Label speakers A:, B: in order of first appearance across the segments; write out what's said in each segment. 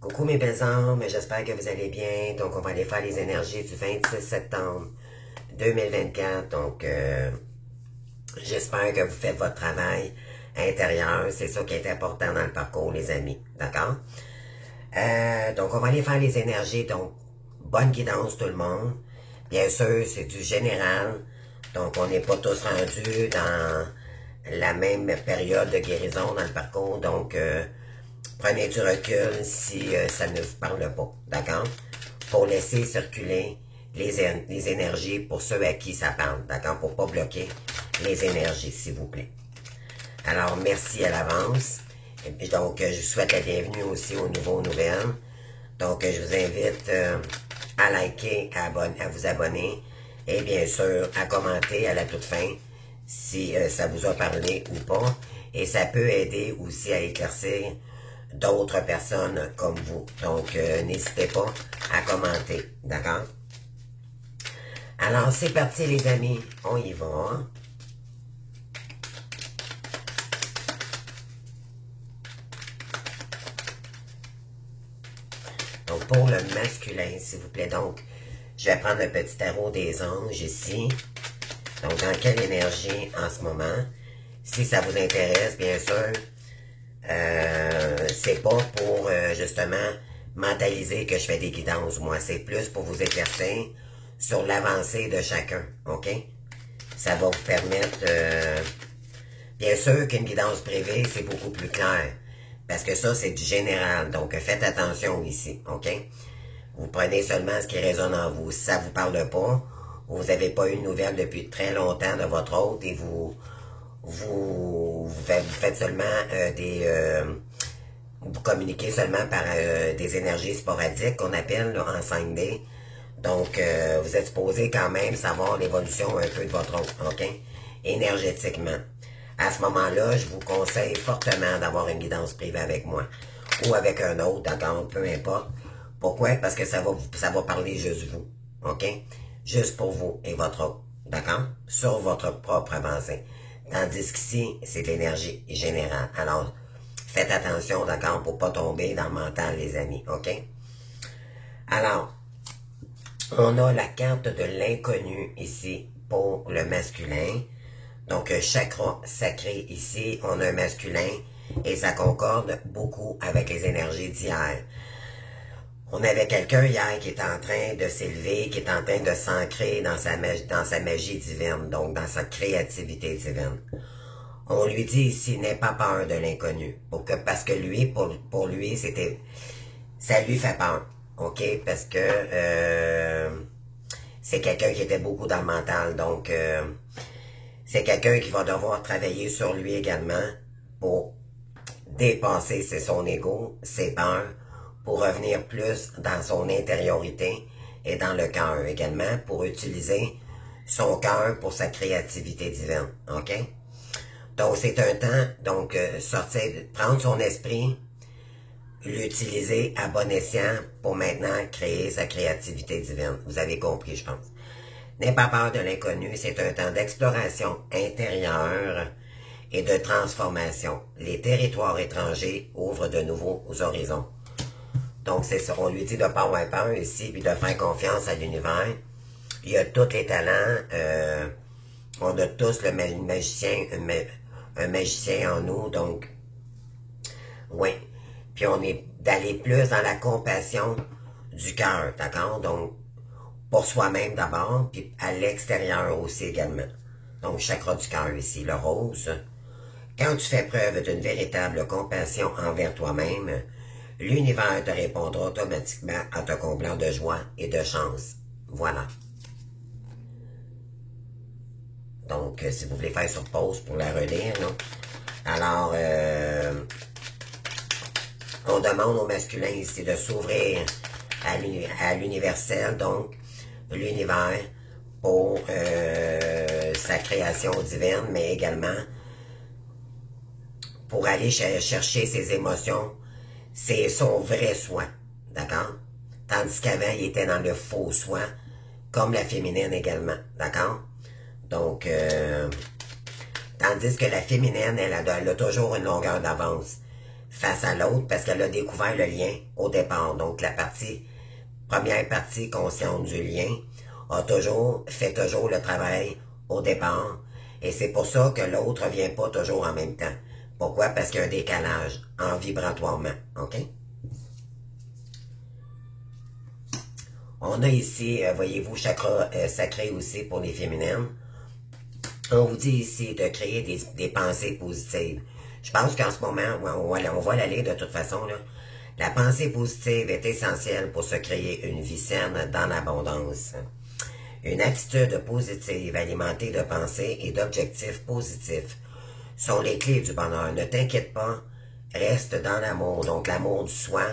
A: Coucou mes belles âmes, j'espère que vous allez bien. Donc, on va aller faire les énergies du 26 septembre 2024. Donc, j'espère que vous faites votre travail intérieur. C'est ça qui est important dans le parcours, les amis. D'accord? Donc, on va aller faire les énergies. Donc, bonne guidance tout le monde. Bien sûr, c'est du général. Donc, on n'est pas tous rendus dans la même période de guérison dans le parcours. Donc, prenez du recul si ça ne vous parle pas, d'accord? Pour laisser circuler les énergies pour ceux à qui ça parle, d'accord? Pour pas bloquer les énergies, s'il vous plaît. Alors, merci à l'avance. Donc, je vous souhaite la bienvenue aussi aux nouveaux nouvelles. Donc, je vous invite à liker, à vous abonner et bien sûr à commenter à la toute fin si ça vous a parlé ou pas. Et ça peut aider aussi à éclaircir d'autres personnes comme vous. Donc, n'hésitez pas à commenter, d'accord? Alors, c'est parti les amis, on y va. Donc, pour le masculin, s'il vous plaît, donc, je vais prendre le petit tarot des anges ici. Donc, dans quelle énergie en ce moment? Si ça vous intéresse, bien sûr, c'est pas pour, justement, mentaliser que je fais des guidances, moi. C'est plus pour vous éclaircir sur l'avancée de chacun, OK? Ça va vous permettre, bien sûr qu'une guidance privée, c'est beaucoup plus clair. Parce que ça, c'est du général. Donc, faites attention ici, OK? Vous prenez seulement ce qui résonne en vous. Si ça ne vous parle pas, ou vous n'avez pas eu de nouvelles depuis très longtemps de votre hôte et vous faites seulement vous communiquez seulement par des énergies sporadiques qu'on appelle là, en 5D. Donc, vous êtes supposé quand même savoir l'évolution un peu de votre hôte, OK? Énergétiquement. À ce moment-là, je vous conseille fortement d'avoir une guidance privée avec moi. Ou avec un autre, d'accord, peu importe. Pourquoi? Parce que ça va parler juste vous, OK? Juste pour vous et votre hôte, d'accord? Sur votre propre avancée. Tandis qu'ici, c'est l'énergie générale. Alors, faites attention, d'accord, pour pas tomber dans le mental, les amis, OK? Alors, on a la carte de l'inconnu ici pour le masculin. Donc, chakra sacré ici, on a un masculin et ça concorde beaucoup avec les énergies d'hier. On avait quelqu'un hier qui est en train de s'élever, qui est en train de s'ancrer dans sa magie divine, donc dans sa créativité divine. On lui dit ici, n'aie pas peur de l'inconnu, parce que lui, pour lui, ça lui fait peur, ok? Parce que c'est quelqu'un qui était beaucoup dans le mental, donc c'est quelqu'un qui va devoir travailler sur lui également pour dépasser son ego, ses peurs, pour revenir plus dans son intériorité et dans le cœur également, pour utiliser son cœur pour sa créativité divine, ok? Donc, c'est un temps, donc, prendre son esprit, l'utiliser à bon escient pour maintenant créer sa créativité divine. Vous avez compris, je pense. N'aie pas peur de l'inconnu, c'est un temps d'exploration intérieure et de transformation. Les territoires étrangers ouvrent de nouveaux horizons. Donc, c'est ça, on lui dit de ne pas avoir peur ici, puis de faire confiance à l'univers. Il y a tous les talents, on a tous un magicien en nous, donc, oui. Puis on est d'aller plus dans la compassion du cœur, d'accord? Donc, pour soi-même d'abord, puis à l'extérieur aussi également. Donc, chakra du cœur ici, le rose. Quand tu fais preuve d'une véritable compassion envers toi-même, l'univers te répondra automatiquement en te comblant de joie et de chance. Voilà. Donc, si vous voulez faire sur pause pour la relire, non? Alors, on demande au masculin ici de s'ouvrir à l'universel, donc l'univers pour sa création divine, mais également pour aller chercher ses émotions, c'est son vrai soi, d'accord? Tandis qu'avant, il était dans le faux soi, comme la féminine également, d'accord? Donc, tandis que la féminine, elle a toujours une longueur d'avance. face à l'autre parce qu'elle a découvert le lien au départ. Donc, la première partie consciente du lien fait toujours le travail au départ. Et c'est pour ça que l'autre ne vient pas toujours en même temps. Pourquoi? Parce qu'il y a un décalage en vibratoirement. OK? On a ici, voyez-vous, chakra sacré aussi pour les féminines. On vous dit ici de créer des pensées positives. Je pense qu'en ce moment, on va l'aller de toute façon, là. La pensée positive est essentielle pour se créer une vie saine dans l'abondance. Une attitude positive alimentée de pensées et d'objectifs positifs sont les clés du bonheur. Ne t'inquiète pas, reste dans l'amour. Donc l'amour du soi,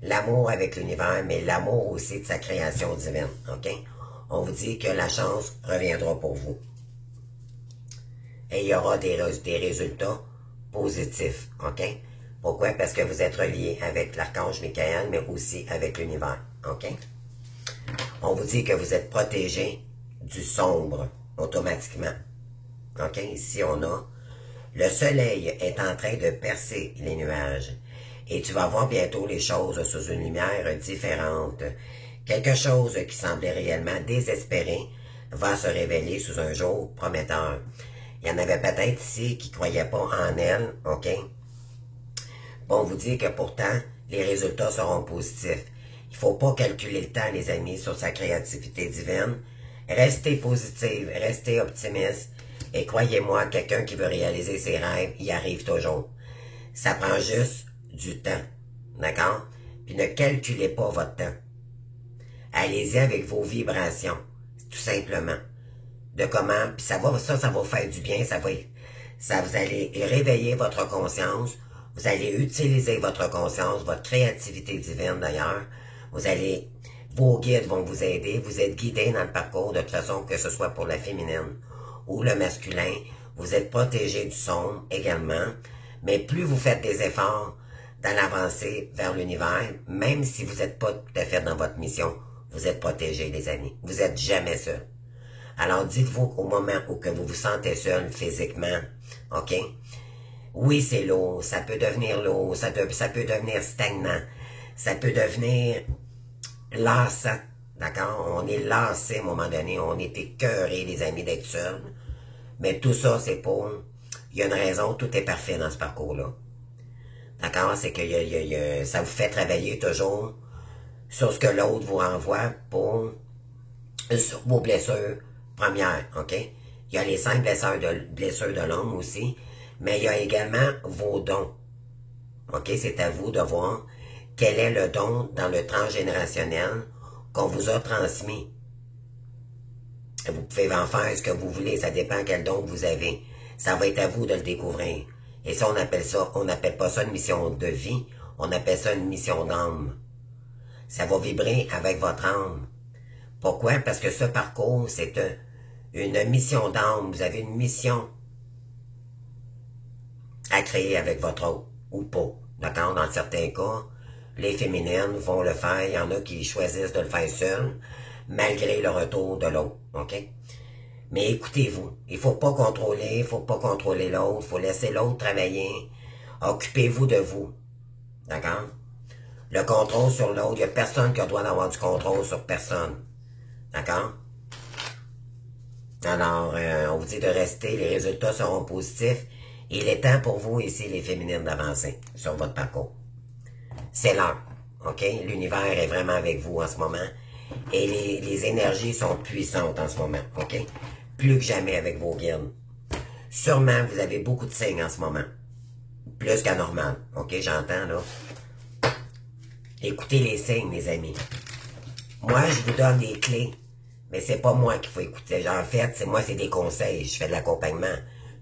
A: l'amour avec l'univers, mais l'amour aussi de sa création divine. OK? On vous dit que la chance reviendra pour vous. Et il y aura des résultats positifs. OK? Pourquoi? Parce que vous êtes relié avec l'archange Michael, mais aussi avec l'univers. OK? On vous dit que vous êtes protégé du sombre automatiquement. OK? Ici, on a le soleil est en train de percer les nuages. Et tu vas voir bientôt les choses sous une lumière différente. Quelque chose qui semblait réellement désespéré va se révéler sous un jour prometteur. Il y en avait peut-être ici qui ne croyaient pas en elle, OK? Bon, on vous dit que pourtant, les résultats seront positifs. Il ne faut pas calculer le temps, les amis, sur sa créativité divine. Restez positif, restez optimiste. Et croyez-moi, quelqu'un qui veut réaliser ses rêves, y arrive toujours. Ça prend juste du temps, d'accord? Puis ne calculez pas votre temps. Allez-y avec vos vibrations, tout simplement. De comment, puis ça va vous faire du bien, vous allez réveiller votre conscience, vous allez utiliser votre conscience, votre créativité divine d'ailleurs, vos guides vont vous aider, vous êtes guidés dans le parcours, de toute façon, que ce soit pour la féminine ou le masculin, vous êtes protégé du sombre également, mais plus vous faites des efforts dans l'avancée vers l'univers, même si vous n'êtes pas tout à fait dans votre mission, vous êtes protégé, les amis. Vous n'êtes jamais seul. Alors, dites-vous qu'au moment où que vous vous sentez seul physiquement, OK? Oui, c'est lourd, ça peut devenir lourd, ça peut devenir stagnant, ça peut devenir lassant, d'accord? On est lassé à un moment donné, on est écœuré, les amis, d'être seul. Mais tout ça, c'est pour... Il y a une raison, tout est parfait dans ce parcours-là. D'accord? C'est que ça vous fait travailler toujours sur ce que l'autre vous renvoie sur vos blessures premières, OK? Il y a les 5 blessures de l'homme aussi, mais il y a également vos dons. OK? C'est à vous de voir quel est le don dans le transgénérationnel qu'on vous a transmis. Vous pouvez en faire ce que vous voulez, ça dépend quel don vous avez. Ça va être à vous de le découvrir. Et ça, on n'appelle pas ça une mission de vie, on appelle ça une mission d'âme. Ça va vibrer avec votre âme. Pourquoi? Parce que ce parcours, c'est une mission d'âme. Vous avez une mission à créer avec votre autre, ou pas. D'accord? Dans certains cas, les féminines vont le faire. Il y en a qui choisissent de le faire seules, malgré le retour de l'autre. OK? Mais écoutez-vous. Il ne faut pas contrôler, l'autre. Il faut laisser l'autre travailler. Occupez-vous de vous. D'accord? Le contrôle sur l'autre, il n'y a personne qui doit avoir du contrôle sur personne. D'accord? Alors, on vous dit de rester, les résultats seront positifs. Il est temps pour vous, ici, les féminines, d'avancer sur votre parcours. C'est l'heure. OK? L'univers est vraiment avec vous en ce moment. Et les énergies sont puissantes en ce moment. OK? Plus que jamais avec vos guides. Sûrement, vous avez beaucoup de signes en ce moment. Plus qu'à normal. OK? J'entends, là. Écoutez les signes, les amis. Moi, je vous donne des clés, mais c'est pas moi qu'il faut écouter. En fait, c'est des conseils. Je fais de l'accompagnement.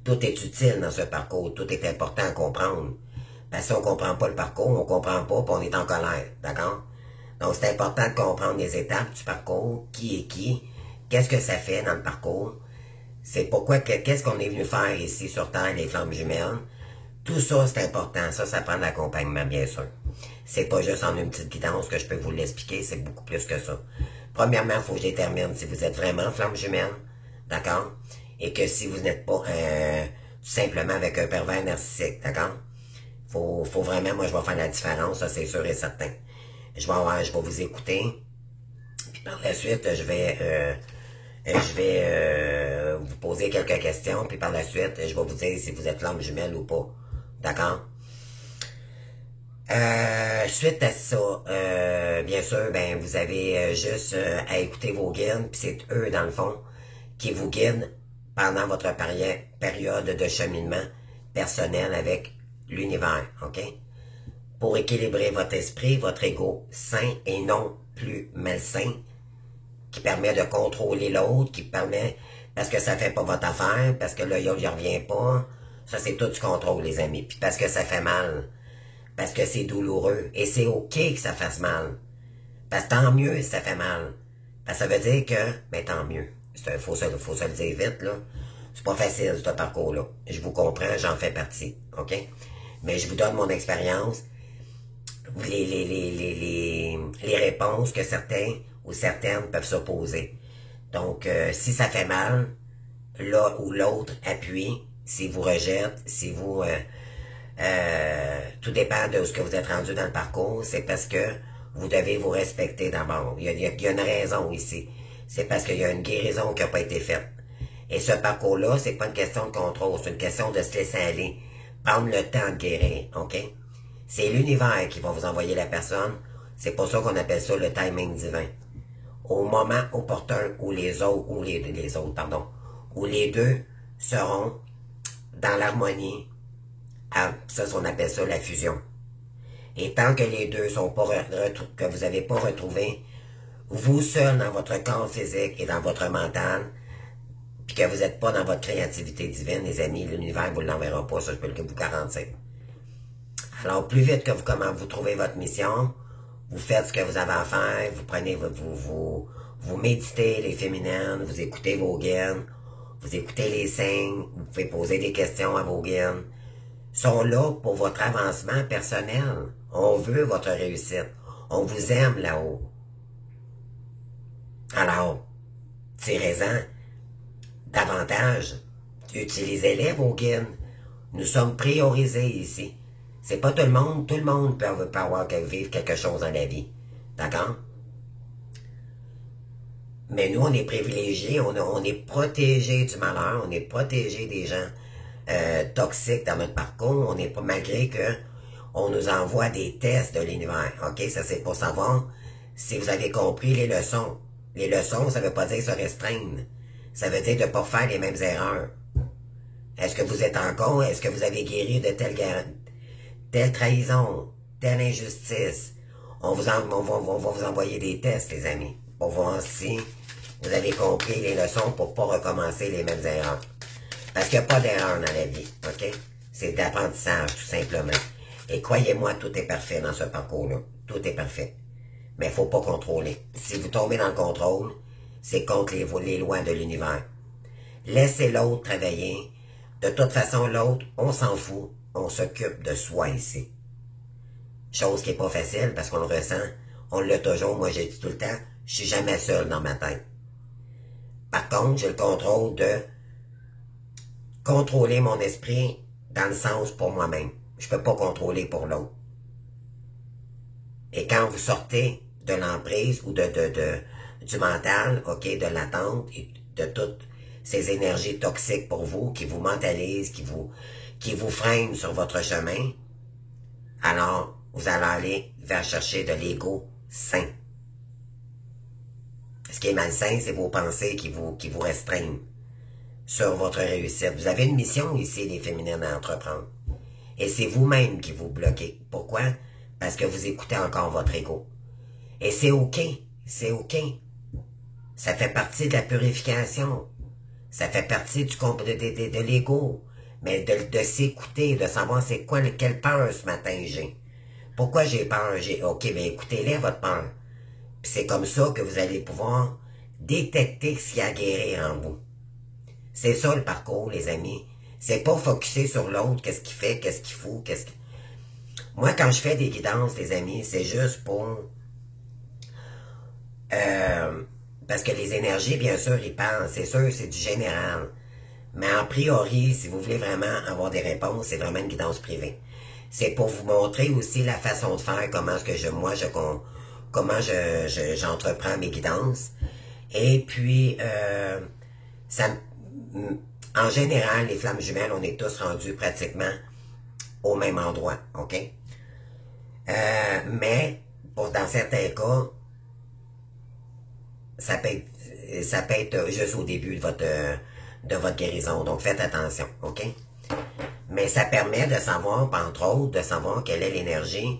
A: Tout est utile dans ce parcours. Tout est important à comprendre. Parce que si on comprend pas le parcours, on comprend pas, puis on est en colère. D'accord? Donc, c'est important de comprendre les étapes du parcours. Qui est qui? Qu'est-ce que ça fait dans le parcours? C'est pourquoi, qu'est-ce qu'on est venu faire ici sur Terre, les flammes jumelles? Tout ça, c'est important. Ça prend de l'accompagnement, bien sûr. C'est pas juste en une petite guidance que je peux vous l'expliquer, c'est beaucoup plus que ça. Premièrement, il faut que je détermine si vous êtes vraiment flamme jumelle, d'accord? Et que si vous n'êtes pas tout simplement avec un pervers narcissique, d'accord? Il Faut vraiment, moi, je vais faire la différence, ça, c'est sûr et certain. Je vais vous écouter. Puis par la suite, je vais vous poser quelques questions. Puis par la suite, je vais vous dire si vous êtes l'âme jumelle ou pas. D'accord? Suite à ça, bien sûr, ben vous avez juste à écouter vos guides, puis c'est eux, dans le fond, qui vous guident pendant votre période de cheminement personnel avec l'univers, OK? Pour équilibrer votre esprit, votre ego sain et non plus malsain, qui permet de contrôler l'autre, qui permet, parce que ça fait pas votre affaire, parce que là, il revient pas, ça c'est tout du contrôle, les amis, puis parce que ça fait mal, parce que c'est douloureux, et c'est OK que ça fasse mal, parce que tant mieux si ça fait mal, parce que ça veut dire que, ben tant mieux, faut se le dire vite, là, c'est pas facile, ce parcours-là, je vous comprends, j'en fais partie, OK? Mais je vous donne mon expérience, les réponses que certains ou certaines peuvent s'opposer. Donc, si ça fait mal, là ou l'autre appuie, si vous rejette, si vous... tout dépend de ce que vous êtes rendu dans le parcours, c'est parce que vous devez vous respecter d'abord. Il y a une raison ici. C'est parce qu'il y a une guérison qui n'a pas été faite. Et ce parcours-là, c'est pas une question de contrôle, c'est une question de se laisser aller. Prendre le temps de guérir, OK? C'est l'univers qui va vous envoyer la personne. C'est pour ça qu'on appelle ça le timing divin. Au moment opportun où les autres, où les deux seront dans l'harmonie, ça, on appelle ça la fusion. Et tant que les deux sont pas que vous n'avez pas retrouvé vous seul dans votre corps physique et dans votre mental, puis que vous n'êtes pas dans votre créativité divine, les amis, l'univers vous l'enverra pas, ça je peux le vous garantir. Alors, plus vite que vous trouvez votre mission, vous faites ce que vous avez à faire, vous prenez, vous méditez les féminines, vous écoutez vos guides, vous écoutez les signes, vous pouvez poser des questions à vos guides. Ils sont là pour votre avancement personnel. On veut votre réussite. On vous aime là-haut. Alors, tirez-en davantage. Utilisez-les, vos guides. Nous sommes priorisés ici. C'est pas tout le monde peut avoir vivre quelque chose dans la vie. D'accord? Mais nous, on est privilégiés, on est protégés du malheur, on est protégés des gens toxiques dans notre parcours, on n'est pas, malgré que on nous envoie des tests de l'univers. OK? Ça, c'est pour savoir si vous avez compris les leçons. Les leçons, ça ne veut pas dire se restreindre. Ça veut dire de ne pas faire les mêmes erreurs. Est-ce que vous êtes encore? Est-ce que vous avez guéri de telle trahison, telle injustice? On va vous envoyer des tests, les amis, pour voir si vous avez compris les leçons pour ne pas recommencer les mêmes erreurs. Parce qu'il n'y a pas d'erreur dans la vie, OK? C'est d'apprentissage, tout simplement. Et croyez-moi, tout est parfait dans ce parcours-là. Tout est parfait. Mais il ne faut pas contrôler. Si vous tombez dans le contrôle, c'est contre les lois de l'univers. Laissez l'autre travailler. De toute façon, l'autre, on s'en fout. On s'occupe de soi ici. Chose qui n'est pas facile parce qu'on le ressent. On l'a toujours. Moi, j'ai dit tout le temps, je suis jamais seul dans ma tête. Par contre, j'ai le contrôle de contrôler mon esprit dans le sens pour moi-même. Je ne peux pas contrôler pour l'autre. Et quand vous sortez de l'emprise ou du mental, OK, de l'attente et de toutes ces énergies toxiques pour vous, qui vous mentalisent, qui vous freinent sur votre chemin, alors vous allez aller vers chercher de l'ego sain. Ce qui est malsain, c'est vos pensées qui vous restreignent sur votre réussite. Vous avez une mission ici, les féminines, à entreprendre. Et c'est vous-même qui vous bloquez. Pourquoi? Parce que vous écoutez encore votre ego. Et c'est OK. C'est OK. Ça fait partie de la purification. Ça fait partie de l'ego. Mais de s'écouter, de savoir c'est quoi, quelle peur ce matin j'ai. Pourquoi j'ai peur? OK, bien écoutez-les votre peur. Puis c'est comme ça que vous allez pouvoir détecter ce qu'il y a à guérir en vous. C'est ça le parcours, les amis. C'est pas focusser sur l'autre, qu'est-ce qu'il fait, qu'est-ce qu'il fout, Moi, quand je fais des guidances, les amis, c'est juste pour... parce que les énergies, bien sûr, ils parlent. C'est sûr, c'est du général. Mais en priori, si vous voulez vraiment avoir des réponses, c'est vraiment une guidance privée. c'est pour vous montrer aussi la façon de faire, comment est-ce que j'entreprends mes guidances. Et puis, en général, les flammes jumelles, on est tous rendus pratiquement au même endroit, OK? Mais, dans certains cas, ça peut être juste au début de votre guérison. Donc, faites attention, OK? Mais ça permet de savoir, entre autres, de savoir quelle est l'énergie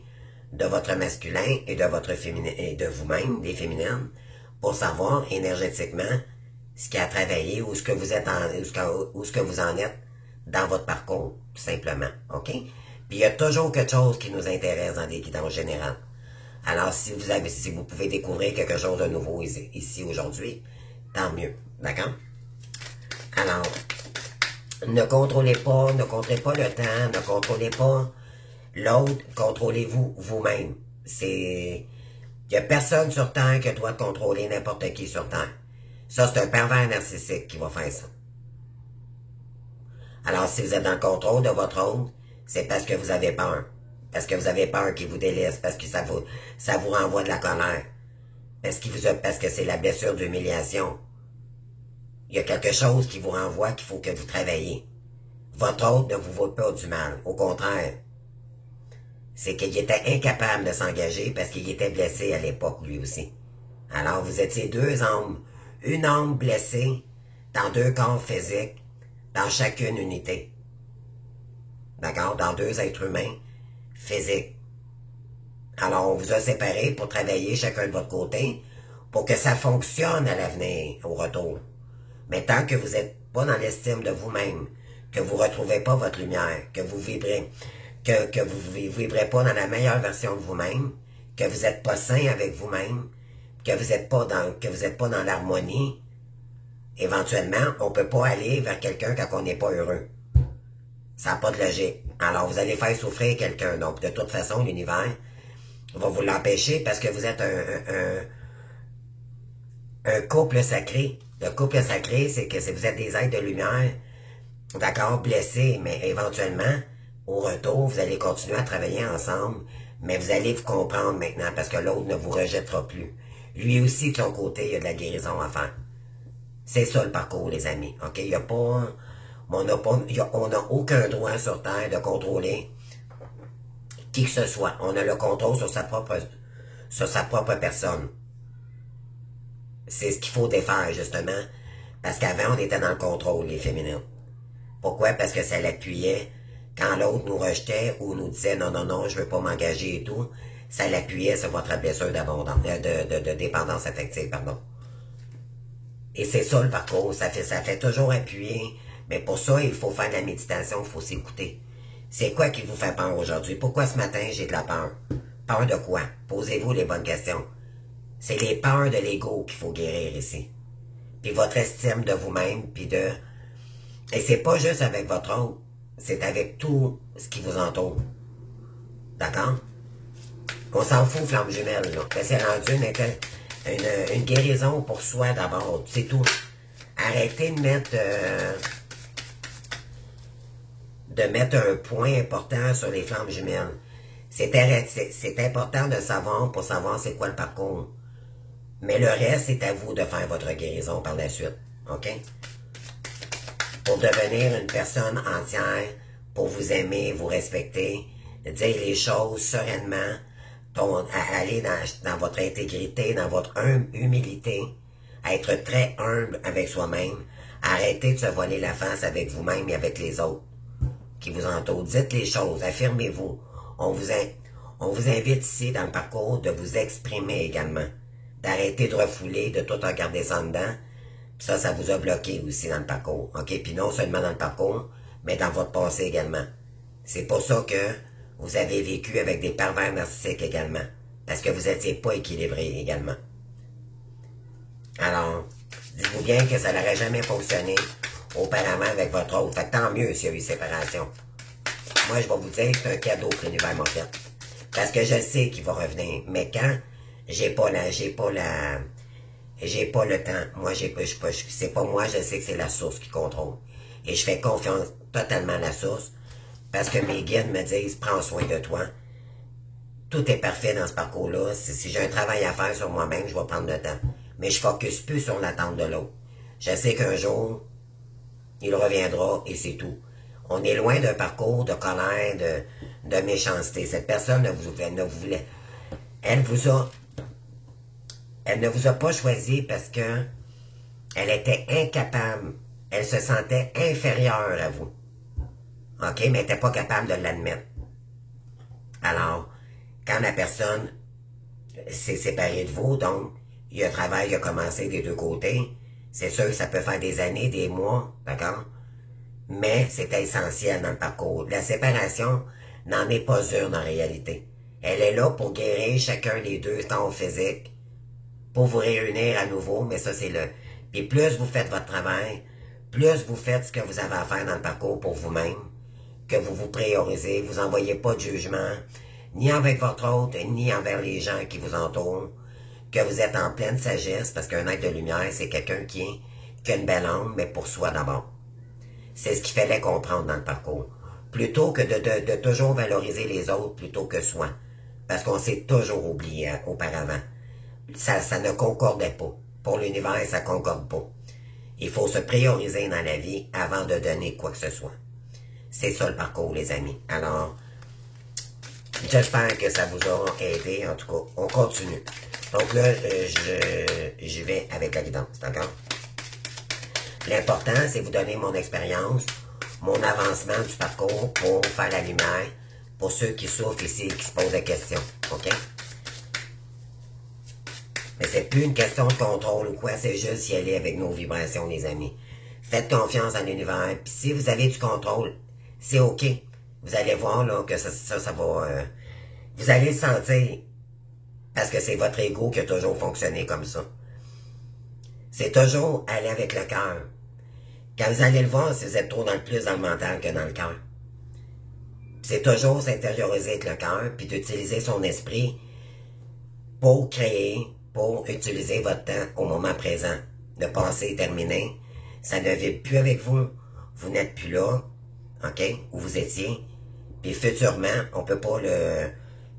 A: de votre masculin et de votre féminin, et de vous-même, les féminines, pour savoir énergétiquement ce qui a travaillé ou ce que vous êtes où ce que vous en êtes dans votre parcours, tout simplement, OK? Puis il y a toujours quelque chose qui nous intéresse dans les guidances générales. Alors, si vous pouvez découvrir quelque chose de nouveau ici aujourd'hui, tant mieux, d'accord? Alors, ne contrôlez pas le temps, ne contrôlez pas l'autre, contrôlez-vous vous-même. Il n'y a personne sur Terre qui doit contrôler n'importe qui sur Terre. Ça, c'est un pervers narcissique qui va faire ça. Alors, si vous êtes dans le contrôle de votre autre, c'est parce que vous avez peur. Parce que vous avez peur qu'il vous délaisse, parce que ça vous renvoie de la colère. Parce que c'est la blessure d'humiliation. Il y a quelque chose qui vous renvoie qu'il faut que vous travailliez. Votre autre ne vous vaut pas du mal. Au contraire, c'est qu'il était incapable de s'engager parce qu'il était blessé à l'époque, lui aussi. Alors, vous étiez deux âmes. Une âme blessée dans deux corps physiques, dans chacune unité. D'accord? Dans deux êtres humains physiques. Alors, on vous a séparés pour travailler chacun de votre côté pour que ça fonctionne à l'avenir, au retour. Mais tant que vous n'êtes pas dans l'estime de vous-même, que vous ne retrouvez pas votre lumière, que vous vibrez, que vous ne vibrez pas dans la meilleure version de vous-même, que vous n'êtes pas sain avec vous-même, que vous n'êtes pas dans l'harmonie, éventuellement, on ne peut pas aller vers quelqu'un quand on n'est pas heureux. Ça n'a pas de logique. Alors, vous allez faire souffrir quelqu'un. Donc, de toute façon, l'univers va vous l'empêcher parce que vous êtes un couple sacré. Le couple sacré, c'est que vous êtes des êtres de lumière, d'accord, blessés, mais éventuellement, au retour, vous allez continuer à travailler ensemble, mais vous allez vous comprendre maintenant parce que l'autre ne vous rejettera plus. Lui aussi, de son côté, il y a de la guérison à faire. C'est ça le parcours, les amis. OK? Il y a pas... On n'a aucun droit sur Terre de contrôler qui que ce soit. On a le contrôle sur sa propre personne. C'est ce qu'il faut défaire, justement. Parce qu'avant, on était dans le contrôle, les féminins. Pourquoi? Parce que ça l'appuyait. Quand l'autre nous rejetait ou nous disait non, non, non, je veux pas m'engager et tout, ça l'appuyait sur votre blessure de dépendance affective, pardon. Et c'est ça le parcours. Ça fait toujours appuyer. Mais pour ça, il faut faire de la méditation, il faut s'écouter. C'est quoi qui vous fait peur aujourd'hui? Pourquoi ce matin, j'ai de la peur? Peur de quoi? Posez-vous les bonnes questions. C'est les peurs de l'ego qu'il faut guérir ici. Puis votre estime de vous-même, puis de... Et c'est pas juste avec votre autre, c'est avec tout ce qui vous entoure. D'accord? On s'en fout, flamme jumelle, là. C'est rendu une guérison pour soi d'abord, c'est tout. Arrêtez de mettre un point important sur les flammes jumelles. C'est important de savoir pour savoir c'est quoi le parcours. Mais le reste, c'est à vous de faire votre guérison par la suite. OK? Pour devenir une personne entière, pour vous aimer, vous respecter, dire les choses sereinement, aller dans votre intégrité, dans votre humilité, être très humble avec soi-même, arrêtez de se voler la face avec vous-même et avec les autres qui vous entourent. Dites les choses, affirmez-vous. On vous invite ici dans le parcours de vous exprimer également, d'arrêter de refouler, de tout regarder ça en dedans. Puis ça vous a bloqué aussi dans le parcours. OK? Puis non seulement dans le parcours, mais dans votre passé également. C'est pour ça que vous avez vécu avec des pervers narcissiques également. Parce que vous n'étiez pas équilibré également. Alors, dites-vous bien que ça n'aurait jamais fonctionné auparavant avec votre autre. Fait que tant mieux s'il y a eu séparation. Moi, je vais vous dire que c'est un cadeau que l'univers m'a fait. Parce que je sais qu'il va revenir. Mais quand j'ai pas le temps. Moi, c'est pas moi, je sais que c'est la source qui contrôle. Et je fais confiance totalement à la source. parce que mes guides me disent, prends soin de toi. Tout est parfait dans ce parcours-là. Si j'ai un travail à faire sur moi-même, je vais prendre le temps. Mais je ne focus plus sur l'attente de l'autre. Je sais qu'un jour, il reviendra et c'est tout. On est loin d'un parcours de colère, de méchanceté. Cette personne ne vous voulait. Elle ne vous a pas choisi parce que elle était incapable. Elle se sentait inférieure à vous. OK? Mais elle n'était pas capable de l'admettre. Alors, quand la personne s'est séparée de vous, donc, il y a un travail qui a commencé des deux côtés. C'est sûr que ça peut faire des années, des mois, d'accord? Mais c'est essentiel dans le parcours. La séparation n'en est pas une en réalité. Elle est là pour guérir chacun des deux corps physiques, pour vous réunir à nouveau, mais ça c'est le... Puis plus vous faites votre travail, plus vous faites ce que vous avez à faire dans le parcours pour vous-même, que vous vous priorisez, vous n'envoyez pas de jugement, ni avec votre autre, ni envers les gens qui vous entourent, que vous êtes en pleine sagesse, parce qu'un être de lumière, c'est quelqu'un qui a une belle âme, mais pour soi d'abord. C'est ce qu'il fallait comprendre dans le parcours. Plutôt que de toujours valoriser les autres plutôt que soi. Parce qu'on s'est toujours oublié auparavant. Ça ne concordait pas. Pour l'univers, ça ne concorde pas. Il faut se prioriser dans la vie avant de donner quoi que ce soit. C'est ça le parcours, les amis. Alors, j'espère que ça vous aura aidé. En tout cas, on continue. Donc là, j'y vais avec la guidance, d'accord? L'important, c'est vous donner mon expérience, mon avancement du parcours pour faire la lumière, pour ceux qui souffrent ici et qui se posent des questions, OK? Mais c'est plus une question de contrôle ou quoi, c'est juste y aller avec nos vibrations, les amis. Faites confiance à l'univers, puis si vous avez du contrôle, c'est OK. Vous allez voir là que ça va... vous allez le sentir, parce que c'est votre ego qui a toujours fonctionné comme ça. C'est toujours aller avec le cœur. Quand vous allez le voir, si vous êtes trop plus dans le mental que dans le cœur. C'est toujours s'intérioriser avec le cœur, puis d'utiliser son esprit pour créer, pour utiliser votre temps au moment présent. Le passé est terminé. Ça ne vit plus avec vous. Vous n'êtes plus là, OK, où vous étiez. Puis futurement, on peut pas le...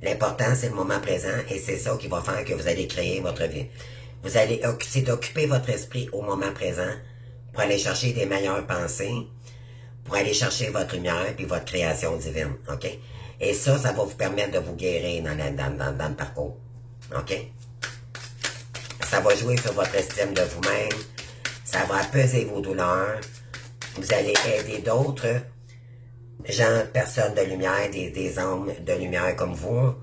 A: L'important, c'est le moment présent, et c'est ça qui va faire que vous allez créer votre vie. Vous allez... C'est d'occuper votre esprit au moment présent pour aller chercher des meilleures pensées, pour aller chercher votre lumière puis votre création divine, OK? Et ça va vous permettre de vous guérir dans le parcours, OK? Ça va jouer sur votre estime de vous-même, ça va apaiser vos douleurs, vous allez aider d'autres gens, personnes de lumière, des âmes de lumière comme vous.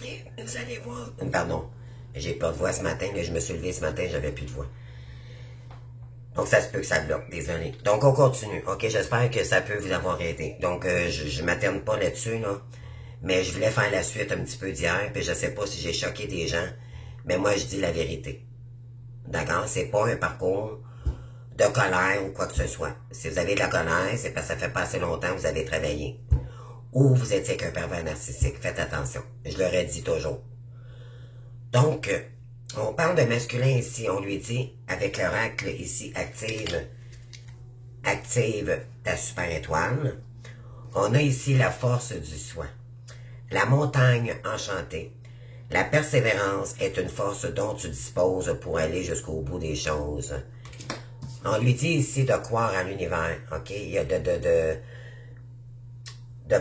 A: Et vous allez voir... Pardon, j'ai pas de voix ce matin, mais je me suis levé ce matin, j'avais plus de voix. Donc, ça se peut que ça bloque, désolé. Donc, on continue. OK, j'espère que ça peut vous avoir aidé. Donc, je ne m'atterne pas là-dessus, là. Mais je voulais faire la suite un petit peu d'hier, puis je sais pas si j'ai choqué des gens, mais moi, je dis la vérité. D'accord? C'est pas un parcours de colère ou quoi que ce soit. Si vous avez de la colère, c'est parce que ça fait pas assez longtemps que vous avez travaillé. Ou vous étiez qu'un pervers narcissique. Faites attention. Je leur ai dit toujours. Donc... on parle de masculin ici, on lui dit, avec l'oracle ici, active ta super étoile. On a ici la force du soi. La montagne enchantée. La persévérance est une force dont tu disposes pour aller jusqu'au bout des choses. On lui dit ici de croire en l'univers, OK? Il y a de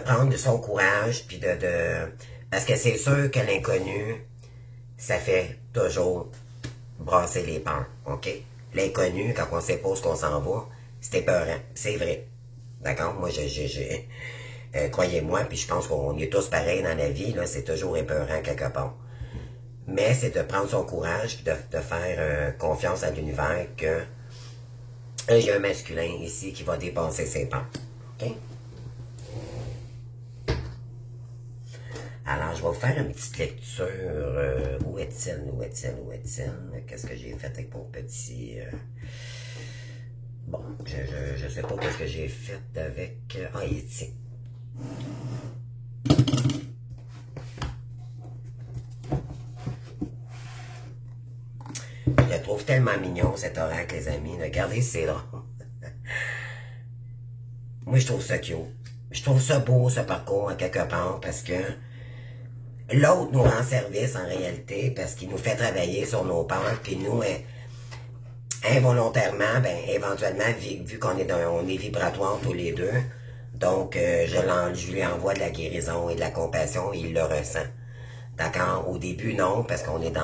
A: prendre son courage, puis parce que c'est sûr que l'inconnu, ça fait toujours brasser les peurs, OK? L'inconnu, quand on sait pas où qu'on s'en va, c'est épeurant, c'est vrai. D'accord? Moi, croyez-moi, puis je pense qu'on est tous pareils dans la vie, là, c'est toujours épeurant quelque part. Mais c'est de prendre son courage, puis de faire confiance à l'univers que il y a un masculin ici qui va dépasser ses peurs, OK? Alors, je vais vous faire une petite lecture. Où est-il? Où est-il? Où est-il? Qu'est-ce que j'ai fait avec mon petit... Bon, je sais pas qu'est-ce que j'ai fait avec... Ah, il est ici. Je le trouve tellement mignon, cet oracle, les amis. Regardez, c'est drôle. Moi, je trouve ça cute. je trouve ça beau, ce parcours, à quelque part, parce que l'autre nous rend service, en réalité, parce qu'il nous fait travailler sur nos peurs, puis nous, involontairement, ben, éventuellement, vu qu'on est, on est vibratoire tous les deux, donc je lui envoie de la guérison et de la compassion, et il le ressent. D'accord? Au début, non, parce qu'on est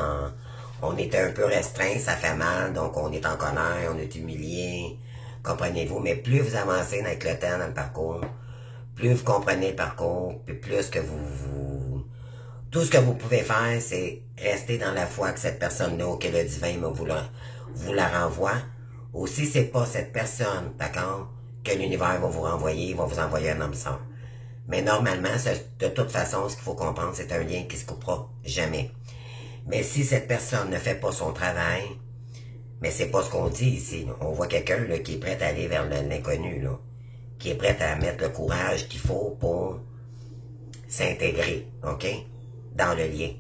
A: on est un peu restreint, ça fait mal, donc on est en colère, on est humilié, comprenez-vous, mais plus vous avancez avec le temps dans le parcours, plus vous comprenez le parcours, puis plus que tout ce que vous pouvez faire, c'est rester dans la foi que cette personne-là, que le divin vous la renvoie. Ou si c'est pas cette personne, d'accord, que l'univers va vous renvoyer, il va vous envoyer un homme sœur. Mais normalement, de toute façon, ce qu'il faut comprendre, c'est un lien qui se coupera jamais. Mais si cette personne ne fait pas son travail, mais c'est pas ce qu'on dit ici. Là. On voit quelqu'un qui est prêt à aller vers l'inconnu, qui est prêt à mettre le courage qu'il faut pour s'intégrer, OK, dans le lien.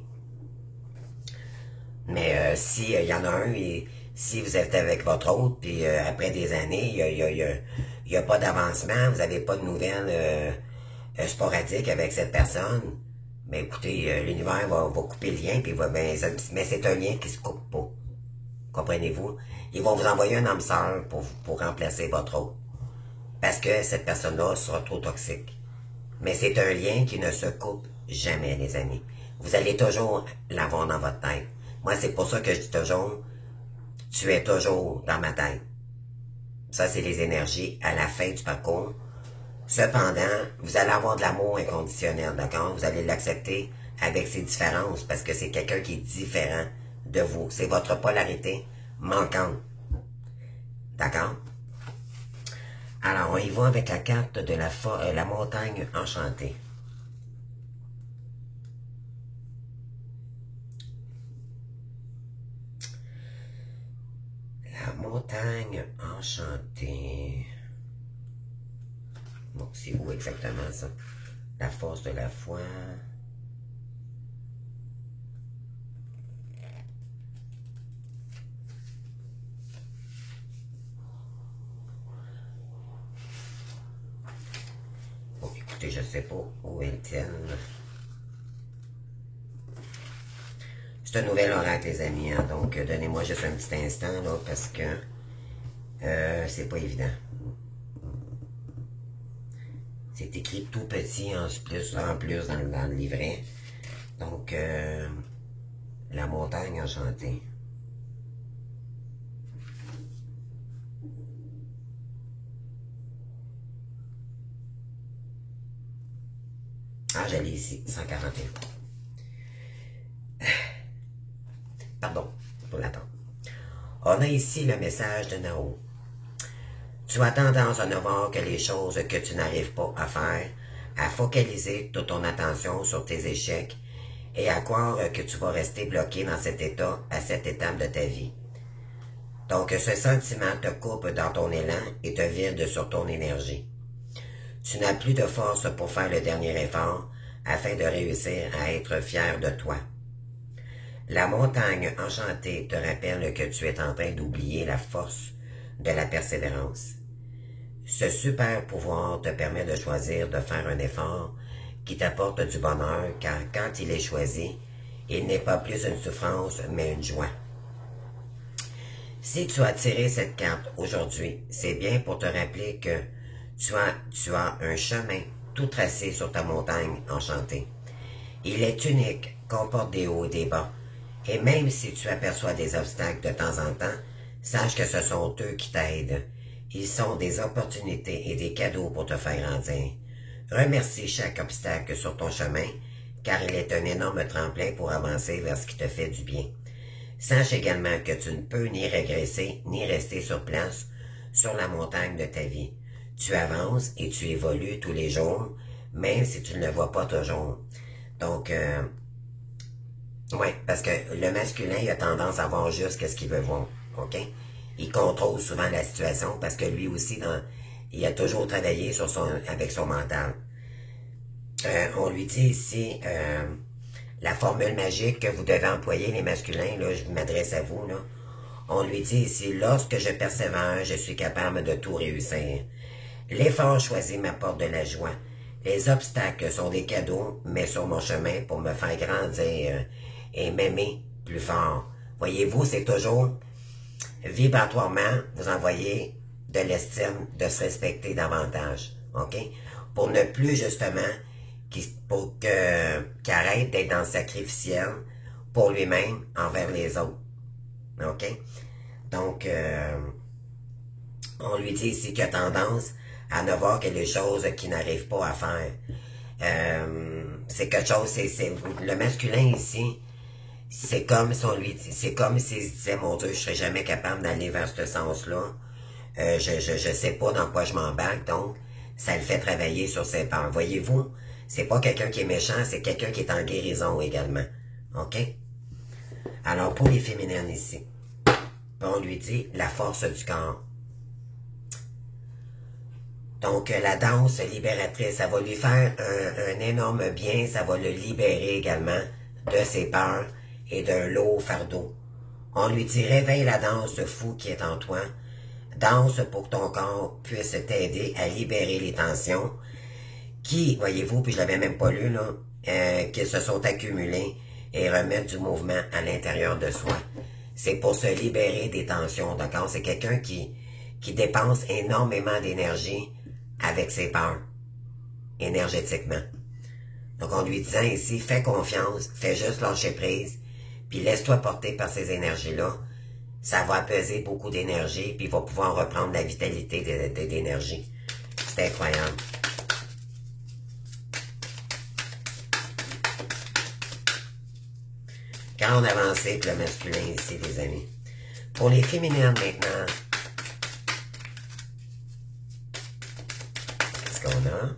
A: Mais si y en a un, et si vous êtes avec votre autre, puis après des années, il y a pas d'avancement, vous n'avez pas de nouvelles sporadiques avec cette personne, mais écoutez, l'univers va couper le lien, puis mais c'est un lien qui se coupe pas. Comprenez-vous? Ils vont vous envoyer un âme sœur pour remplacer votre autre. Parce que cette personne-là sera trop toxique. Mais c'est un lien qui ne se coupe jamais, les amis. Vous allez toujours l'avoir dans votre tête. Moi, c'est pour ça que je dis toujours, tu es toujours dans ma tête. Ça, c'est les énergies à la fin du parcours. Cependant, vous allez avoir de l'amour inconditionnel, d'accord? Vous allez l'accepter avec ses différences parce que c'est quelqu'un qui est différent de vous. C'est votre polarité manquante. D'accord? Alors, on y va avec la carte de la montagne enchantée. La montagne enchantée. Bon, c'est où exactement ça? La force de la foi. Bon, écoutez, je sais pas où est-elle. C'est un nouvel oracle, les amis, hein, donc donnez-moi juste un petit instant, là, parce que c'est pas évident. C'est écrit tout petit en plus dans le livret. Donc, la montagne enchantée. Ah, je l'ai ici, 141. Pardon pour l'attente. On a ici le message de Nao. Tu as tendance à ne voir que les choses que tu n'arrives pas à faire, à focaliser toute ton attention sur tes échecs et à croire que tu vas rester bloqué dans cet état à cette étape de ta vie. Donc ce sentiment te coupe dans ton élan et te vide sur ton énergie. Tu n'as plus de force pour faire le dernier effort afin de réussir à être fier de toi. La montagne enchantée te rappelle que tu es en train d'oublier la force de la persévérance. Ce super pouvoir te permet de choisir de faire un effort qui t'apporte du bonheur, car quand il est choisi, il n'est pas plus une souffrance, mais une joie. Si tu as tiré cette carte aujourd'hui, c'est bien pour te rappeler que tu as un chemin tout tracé sur ta montagne enchantée. Il est unique, comporte des hauts et des bas, et même si tu aperçois des obstacles de temps en temps, sache que ce sont eux qui t'aident. Ils sont des opportunités et des cadeaux pour te faire grandir. Remercie chaque obstacle sur ton chemin, car il est un énorme tremplin pour avancer vers ce qui te fait du bien. Sache également que tu ne peux ni régresser, ni rester sur place sur la montagne de ta vie. Tu avances et tu évolues tous les jours, même si tu ne le vois pas toujours. Donc, oui, parce que le masculin, il a tendance à voir juste ce qu'il veut voir, OK? Il contrôle souvent la situation parce que lui aussi, il a toujours travaillé avec son mental. On lui dit ici, la formule magique que vous devez employer, les masculins, là, je m'adresse à vous, là. On lui dit ici, lorsque je persévère, je suis capable de tout réussir. L'effort choisi m'apporte de la joie. Les obstacles sont des cadeaux, mais sur mon chemin pour me faire grandir et m'aimer plus fort. Voyez-vous, c'est toujours vibratoirement, vous envoyez de l'estime, de se respecter davantage. OK? Pour ne plus, justement, qu'il arrête d'être dans le sacrificiel pour lui-même envers les autres. OK? Donc, on lui dit ici qu'il a tendance à ne voir que les choses qu'il n'arrive pas à faire. C'est quelque chose, le masculin ici, c'est comme si on lui dit, c'est comme s'il se disait, mon Dieu, je serais jamais capable d'aller vers ce sens-là. Je sais pas dans quoi je m'embarque, donc ça le fait travailler sur ses peurs. Voyez-vous, c'est pas quelqu'un qui est méchant, c'est quelqu'un qui est en guérison également. OK? Alors, pour les féminines ici, on lui dit la force du corps. Donc, la danse libératrice, ça va lui faire un énorme bien, ça va le libérer également de ses peurs et d'un lourd fardeau. On lui dit, réveille la danse de fou qui est en toi. Danse pour que ton corps puisse t'aider à libérer les tensions qui, voyez-vous, puis je l'avais même pas lu, là, qui se sont accumulées et remettre du mouvement à l'intérieur de soi. C'est pour se libérer des tensions, d'accord? C'est quelqu'un qui dépense énormément d'énergie avec ses peurs, énergétiquement. Donc, en lui disant ici, fais confiance, fais juste lâcher prise, puis laisse-toi porter par ces énergies-là. Ça va apaiser beaucoup d'énergie, puis il va pouvoir reprendre la vitalité d'énergie. C'est incroyable. Quand on avance avec le masculin ici, les amis. Pour les féminines maintenant, qu'est-ce qu'on a?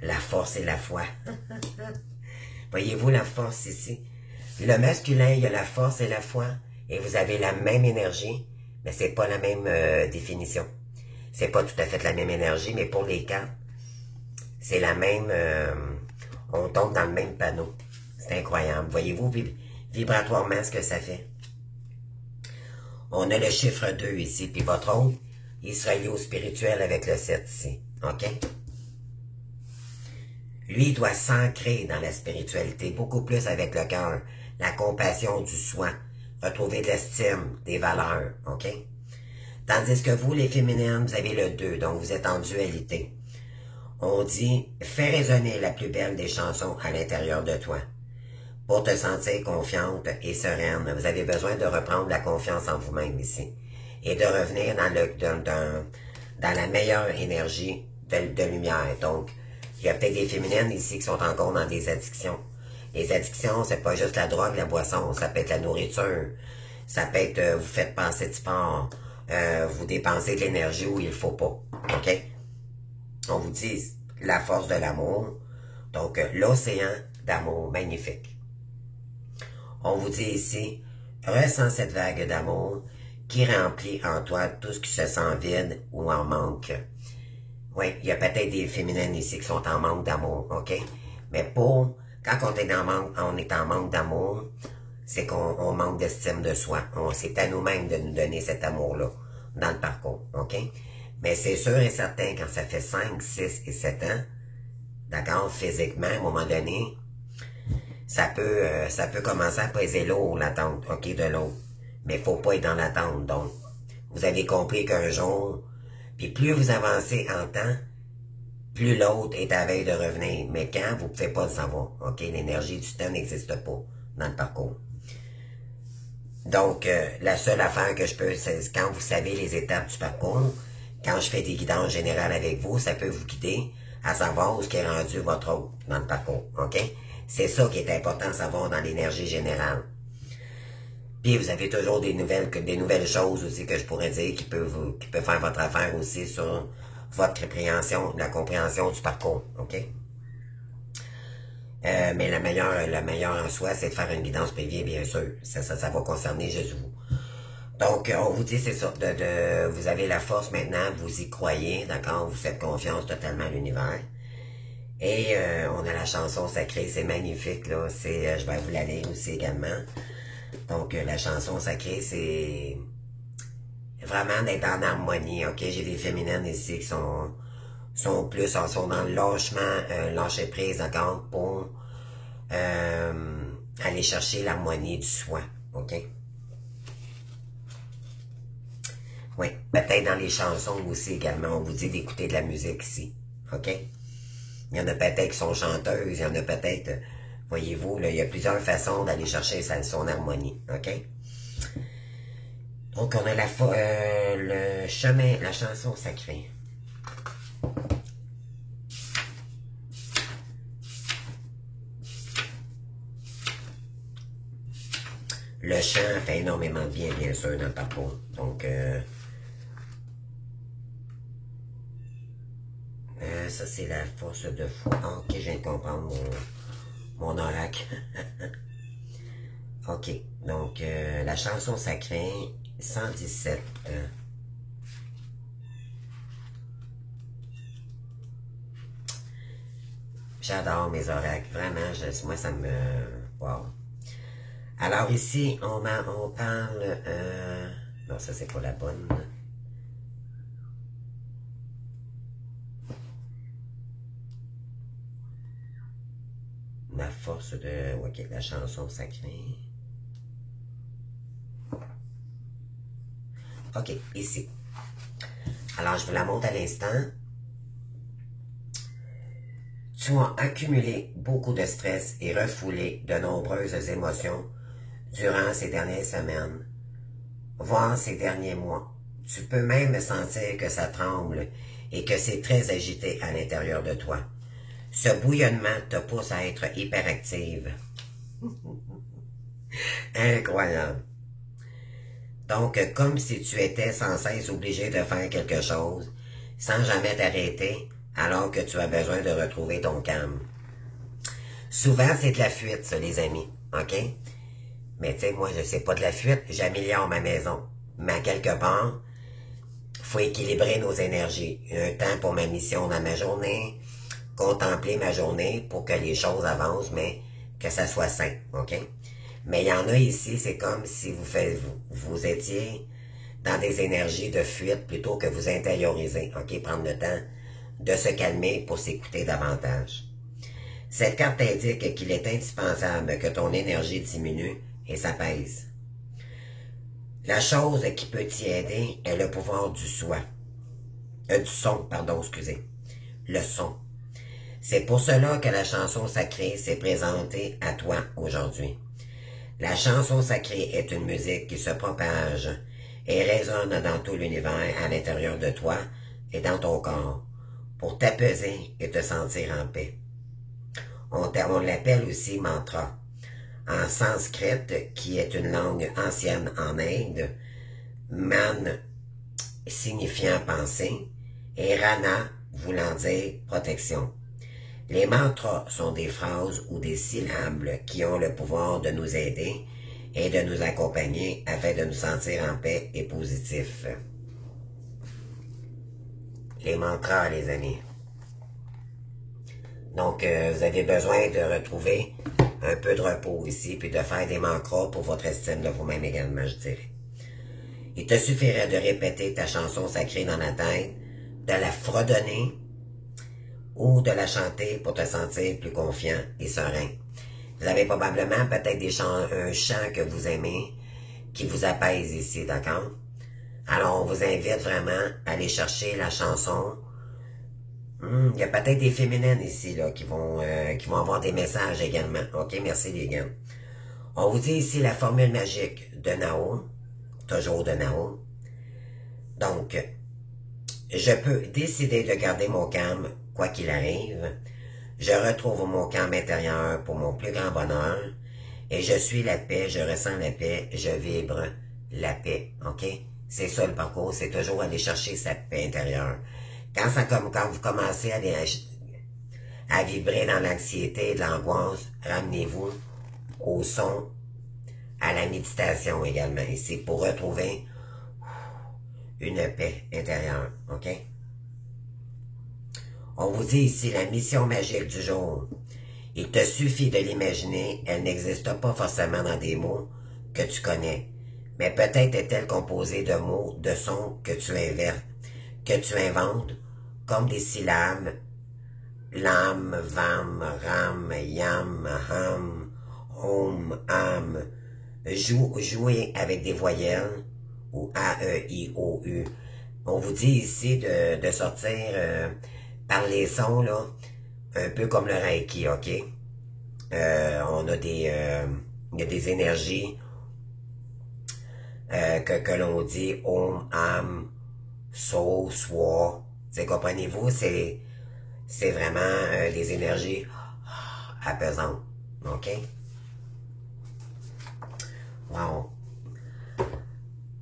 A: La force et la foi. Voyez-vous la force ici? Le masculin, il y a la force et la foi, et vous avez la même énergie, mais c'est pas la même définition. C'est pas tout à fait la même énergie, mais pour les quatre, c'est la même... on tombe dans le même panneau. C'est incroyable. Voyez-vous vibratoirement ce que ça fait? On a le chiffre 2 ici, puis votre autre, il sera lié au spirituel avec le 7 ici. OK? Lui, il doit s'ancrer dans la spiritualité, beaucoup plus avec le cœur, la compassion du soi, retrouver de l'estime, des valeurs, OK? Tandis que vous, les féminines, vous avez le 2, donc vous êtes en dualité. On dit, fais résonner la plus belle des chansons à l'intérieur de toi. Pour te sentir confiante et sereine, vous avez besoin de reprendre la confiance en vous-même ici et de revenir dans la meilleure énergie de lumière. Donc, il y a peut-être des féminines ici qui sont encore dans des addictions. Les addictions, c'est pas juste la drogue, la boisson, ça peut être la nourriture, ça peut être vous faites penser de sport, vous dépensez de l'énergie où il faut pas. OK? On vous dit la force de l'amour, donc l'océan d'amour magnifique. On vous dit ici, ressens cette vague d'amour qui remplit en toi tout ce qui se sent vide ou en manque. Oui, il y a peut-être des féminines ici qui sont en manque d'amour, OK? Mais quand on est en manque d'amour, c'est qu'on manque d'estime de soi. C'est à nous-mêmes de nous donner cet amour-là dans le parcours, OK? Mais c'est sûr et certain, quand ça fait 5, 6 et 7 ans, d'accord, physiquement, à un moment donné, ça peut commencer à peser lourd, l'attente, OK, de l'autre. Mais il ne faut pas être dans l'attente. Donc, vous avez compris qu'un jour, puis plus vous avancez en temps, plus l'autre est à veille de revenir. Mais quand, vous ne pouvez pas le savoir. OK, l'énergie du temps n'existe pas dans le parcours. Donc, la seule affaire que je peux, c'est quand vous savez les étapes du parcours, quand je fais des guidances générales avec vous, ça peut vous guider à savoir où est rendu votre autre dans le parcours. OK? C'est ça qui est important de savoir dans l'énergie générale. Puis vous avez toujours des nouvelles choses aussi que je pourrais dire qui peuvent faire votre affaire aussi sur votre la compréhension du parcours. OK? Mais la meilleure en soi, c'est de faire une guidance privée, bien sûr. Ça va concerner juste vous. Donc, on vous dit, c'est ça, vous avez la force maintenant, vous y croyez, d'accord? Vous faites confiance totalement à l'univers. Et on a la chanson sacrée, c'est magnifique, là. Je vais vous la lire aussi également. Donc, la chanson sacrée, c'est vraiment d'être en harmonie, OK? J'ai des féminines ici qui sont sont dans le lâchement, lâcher prise, d'accord, pour aller chercher l'harmonie du soi, ok? Oui, peut-être dans les chansons aussi également, on vous dit d'écouter de la musique ici, ok? Il y en a peut-être qui sont chanteuses, il y en a peut-être, voyez-vous, là, il y a plusieurs façons d'aller chercher son harmonie, ok? Donc on a le chemin, la chanson sacrée. Le chant fait énormément de bien, bien sûr, dans le parcours. Donc, ça, c'est la force de foi. Ah, ok, je viens de comprendre mon oracle. Ok, donc, la chanson sacrée, 117. J'adore mes oracles. Vraiment, moi, ça me... Wow. Alors ici, on parle... non, ça, c'est pas la bonne. Ma force de... Ok, la chanson sacrée. Ok, ici. Alors, je vous la montre à l'instant. Tu as accumulé beaucoup de stress et refoulé de nombreuses émotions durant ces dernières semaines, voire ces derniers mois. Tu peux même sentir que ça tremble et que c'est très agité à l'intérieur de toi. Ce bouillonnement te pousse à être hyperactive. Incroyable. Donc, comme si tu étais sans cesse obligé de faire quelque chose, sans jamais t'arrêter, alors que tu as besoin de retrouver ton calme. Souvent, c'est de la fuite, ça, les amis, ok? Mais tu sais, moi, je sais pas de la fuite, j'améliore ma maison. Mais à quelque part, faut équilibrer nos énergies. Un temps pour ma mission dans ma journée, contempler ma journée pour que les choses avancent, mais que ça soit sain, ok? Mais il y en a ici, c'est comme si vous étiez dans des énergies de fuite plutôt que vous intérioriser, ok? Prendre le temps de se calmer pour s'écouter davantage. Cette carte indique qu'il est indispensable que ton énergie diminue et s'apaise. La chose qui peut t'y aider est le pouvoir du soi. Du son, pardon, excusez. Le son. C'est pour cela que la chanson sacrée s'est présentée à toi aujourd'hui. La chanson sacrée est une musique qui se propage et résonne dans tout l'univers à l'intérieur de toi et dans ton corps pour t'apaiser et te sentir en paix. On l'appelle aussi mantra. En sanskrit, qui est une langue ancienne en Inde, man signifiant pensée et rana voulant dire protection. Les mantras sont des phrases ou des syllabes qui ont le pouvoir de nous aider et de nous accompagner afin de nous sentir en paix et positifs. Les mantras, les amis. Donc, vous avez besoin de retrouver un peu de repos ici, puis de faire des mantras pour votre estime de vous-même également, je dirais. Il te suffirait de répéter ta chanson sacrée dans la tête, de la fredonner ou de la chanter pour te sentir plus confiant et serein. Vous avez probablement peut-être un chant que vous aimez qui vous apaise ici, d'accord? Alors, on vous invite vraiment à aller chercher la chanson. Il y a peut-être des féminines ici là, qui vont avoir des messages également. Ok, merci les gars. On vous dit ici la formule magique de Nao, toujours de Nao. Donc, je peux décider de garder mon calme quoi qu'il arrive. Je retrouve mon calme intérieur pour mon plus grand bonheur. Et je suis la paix, je ressens la paix, je vibre la paix. Ok? C'est ça le parcours, c'est toujours aller chercher sa paix intérieure. Quand vous commencez à vibrer dans l'anxiété, l'angoisse, ramenez-vous au son, à la méditation également ici, pour retrouver une paix intérieure, ok? On vous dit ici la mission magique du jour. Il te suffit de l'imaginer, elle n'existe pas forcément dans des mots que tu connais, mais peut-être est-elle composée de mots, de sons que tu inventes comme des syllabes. Lam, vam, ram, yam, ham, om, am. Jouer avec des voyelles, ou A, E, I, O, U. On vous dit ici de sortir par les sons, là, un peu comme le Reiki, ok? On a il y a des énergies que l'on dit Om, Am, So, Swa. Comprenez-vous? C'est vraiment des énergies apaisantes. OK? Wow.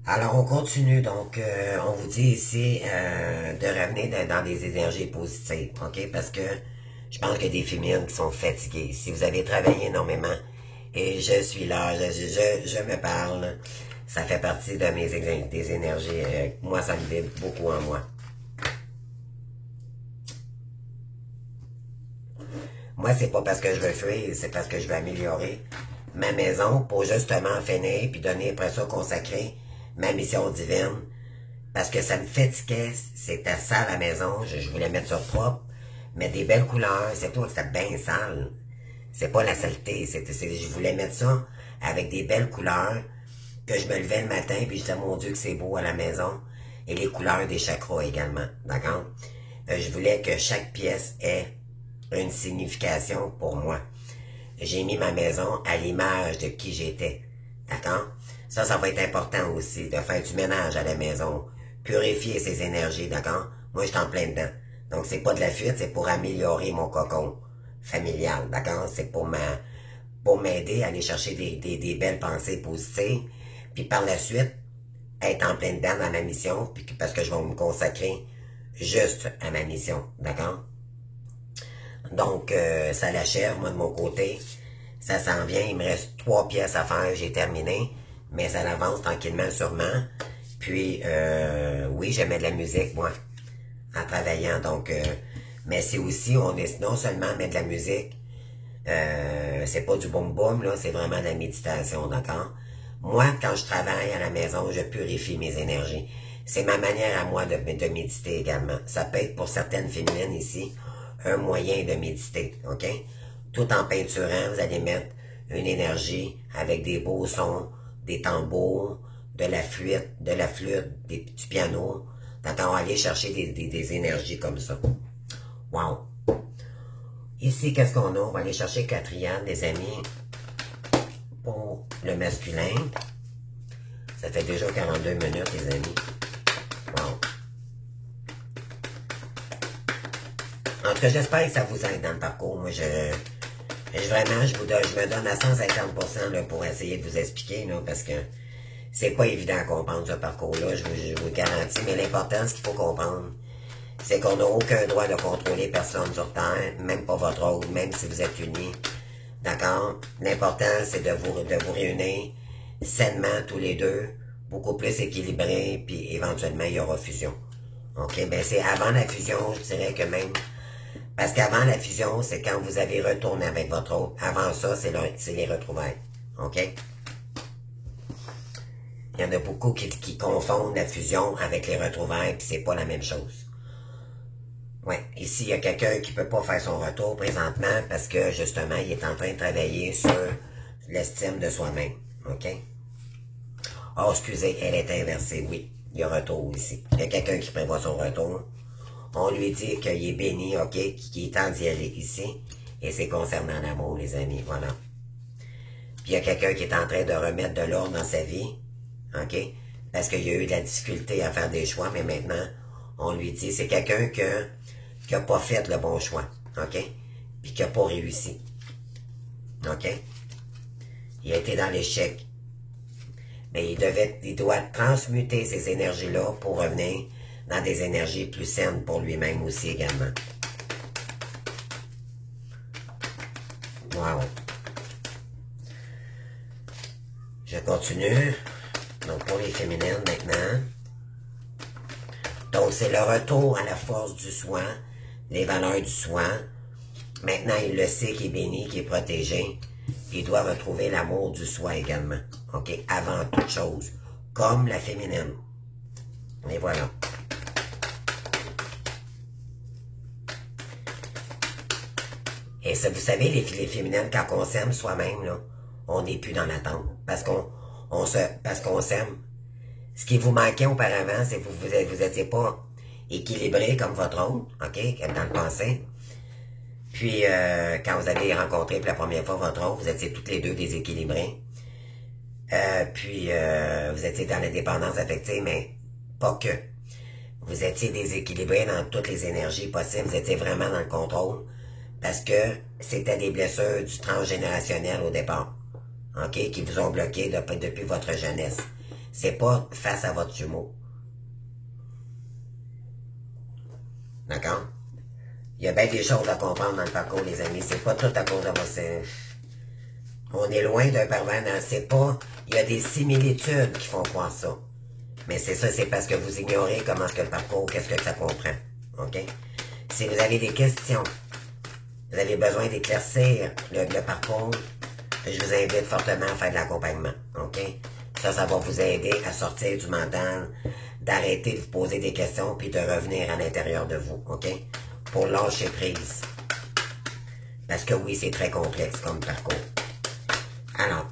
A: Alors, on continue. Donc, on vous dit ici de revenir dans des énergies positives. OK? Parce que je pense qu'il y a des féminines qui sont fatiguées. Si vous avez travaillé énormément, et je suis là, je me parle, ça fait partie de des énergies. Moi, ça me vibre beaucoup en moi. Moi, c'est pas parce que je veux fuir, c'est parce que je veux améliorer ma maison pour justement finir, puis donner après ça consacrer ma mission divine. Parce que ça me fatiguait, c'était sale à la maison, je voulais mettre ça propre, mettre des belles couleurs, c'est tout, c'était bien sale. C'est pas la saleté, je voulais mettre ça avec des belles couleurs, que je me levais le matin, puis je disais, mon Dieu, que c'est beau à la maison, et les couleurs des chakras également, d'accord? Je voulais que chaque pièce ait une signification pour moi. J'ai mis ma maison à l'image de qui j'étais. D'accord? Ça va être important aussi, de faire du ménage à la maison. Purifier ses énergies, d'accord? Moi, je suis en plein dedans. Donc, c'est pas de la fuite, c'est pour améliorer mon cocon familial, d'accord? C'est pour m'aider à aller chercher des belles pensées positives. Puis par la suite, être en plein dedans dans ma mission, puis parce que je vais me consacrer juste à ma mission, d'accord? Donc, ça l'achève, moi, de mon côté. Ça s'en vient, il me reste 3 pièces à faire, j'ai terminé. Mais ça avance tranquillement, sûrement. Puis, oui, j'aimais de la musique, moi, en travaillant. Donc, mais c'est aussi, on est non seulement mettre de la musique, c'est pas du boum-boum, là, c'est vraiment de la méditation, d'accord? Moi, quand je travaille à la maison, je purifie mes énergies. C'est ma manière à moi de méditer également. Ça peut être pour certaines féminines ici, un moyen de méditer, ok? Tout en peinturant, vous allez mettre une énergie avec des beaux sons, des tambours, de la flûte, du piano. D'accord, on va aller chercher des énergies comme ça. Wow! Ici, qu'est-ce qu'on a? On va aller chercher quatrième, les amis, pour le masculin. Ça fait déjà 42 minutes, les amis. Wow! En tout cas, j'espère que ça vous aide dans le parcours. Moi, vraiment, je me donne à 150% là, pour essayer de vous expliquer, là, parce que c'est pas évident à comprendre ce parcours-là, je vous le garantis, mais l'important, ce qu'il faut comprendre, c'est qu'on n'a aucun droit de contrôler personne sur Terre, même pas votre autre, même si vous êtes unis. D'accord? L'important, c'est de vous réunir sainement tous les deux, beaucoup plus équilibrés, puis éventuellement, il y aura fusion. OK? Ben, c'est avant la fusion, je dirais que même. Parce qu'avant la fusion, c'est quand vous avez retourné avec votre autre. Avant ça, c'est les retrouvailles. OK? Il y en a beaucoup qui confondent la fusion avec les retrouvailles, puis c'est pas la même chose. Ouais, ici, il y a quelqu'un qui peut pas faire son retour présentement parce que, justement, il est en train de travailler sur l'estime de soi-même. OK? Oh, excusez, elle est inversée, oui. Il y a retour ici. Il y a quelqu'un qui prévoit son retour. On lui dit qu'il est béni, OK, qu'il est temps d'y aller ici. Et c'est concernant l'amour, les amis, voilà. Puis il y a quelqu'un qui est en train de remettre de l'ordre dans sa vie, OK? Parce qu'il y a eu de la difficulté à faire des choix, mais maintenant, on lui dit, c'est quelqu'un qui n'a pas fait le bon choix, OK? Puis qui n'a pas réussi, OK? Il a été dans l'échec. Mais il doit transmuter ces énergies-là pour revenir dans des énergies plus saines pour lui-même aussi également. Wow. Je continue. Donc, pour les féminines maintenant. Donc, c'est le retour à la force du soi, les valeurs du soi. Maintenant, il le sait qu'il est béni, qu'il est protégé. Il doit retrouver l'amour du soi également. OK? Avant toute chose. Comme la féminine. Et voilà. Et ça, vous savez, les féminines, quand on s'aime soi-même, là, on n'est plus dans l'attente. Parce qu'on s'aime. Ce qui vous manquait auparavant, c'est que vous étiez pas équilibré comme votre autre, OK, comme dans le passé. Puis, quand vous avez rencontré pour la première fois votre autre, vous étiez toutes les deux déséquilibrés. Puis, vous étiez dans l'indépendance affective, mais pas que. Vous étiez déséquilibré dans toutes les énergies possibles. Vous étiez vraiment dans le contrôle. Parce que c'était des blessures du transgénérationnel au départ. OK? Qui vous ont bloqué depuis votre jeunesse. C'est pas face à votre jumeau. D'accord? Il y a bien des choses à comprendre dans le parcours, les amis. C'est pas tout à cause de votre... On est loin d'un pervers. C'est pas... Il y a des similitudes qui font croire ça. Mais c'est ça, c'est parce que vous ignorez comment est-ce que le parcours, qu'est-ce que ça comprend. OK? Si vous avez des questions, vous avez besoin d'éclaircir le parcours, je vous invite fortement à faire de l'accompagnement. OK? Ça va vous aider à sortir du mental, d'arrêter de vous poser des questions, puis de revenir à l'intérieur de vous. OK? Pour lâcher prise. Parce que oui, c'est très complexe comme parcours. Alors,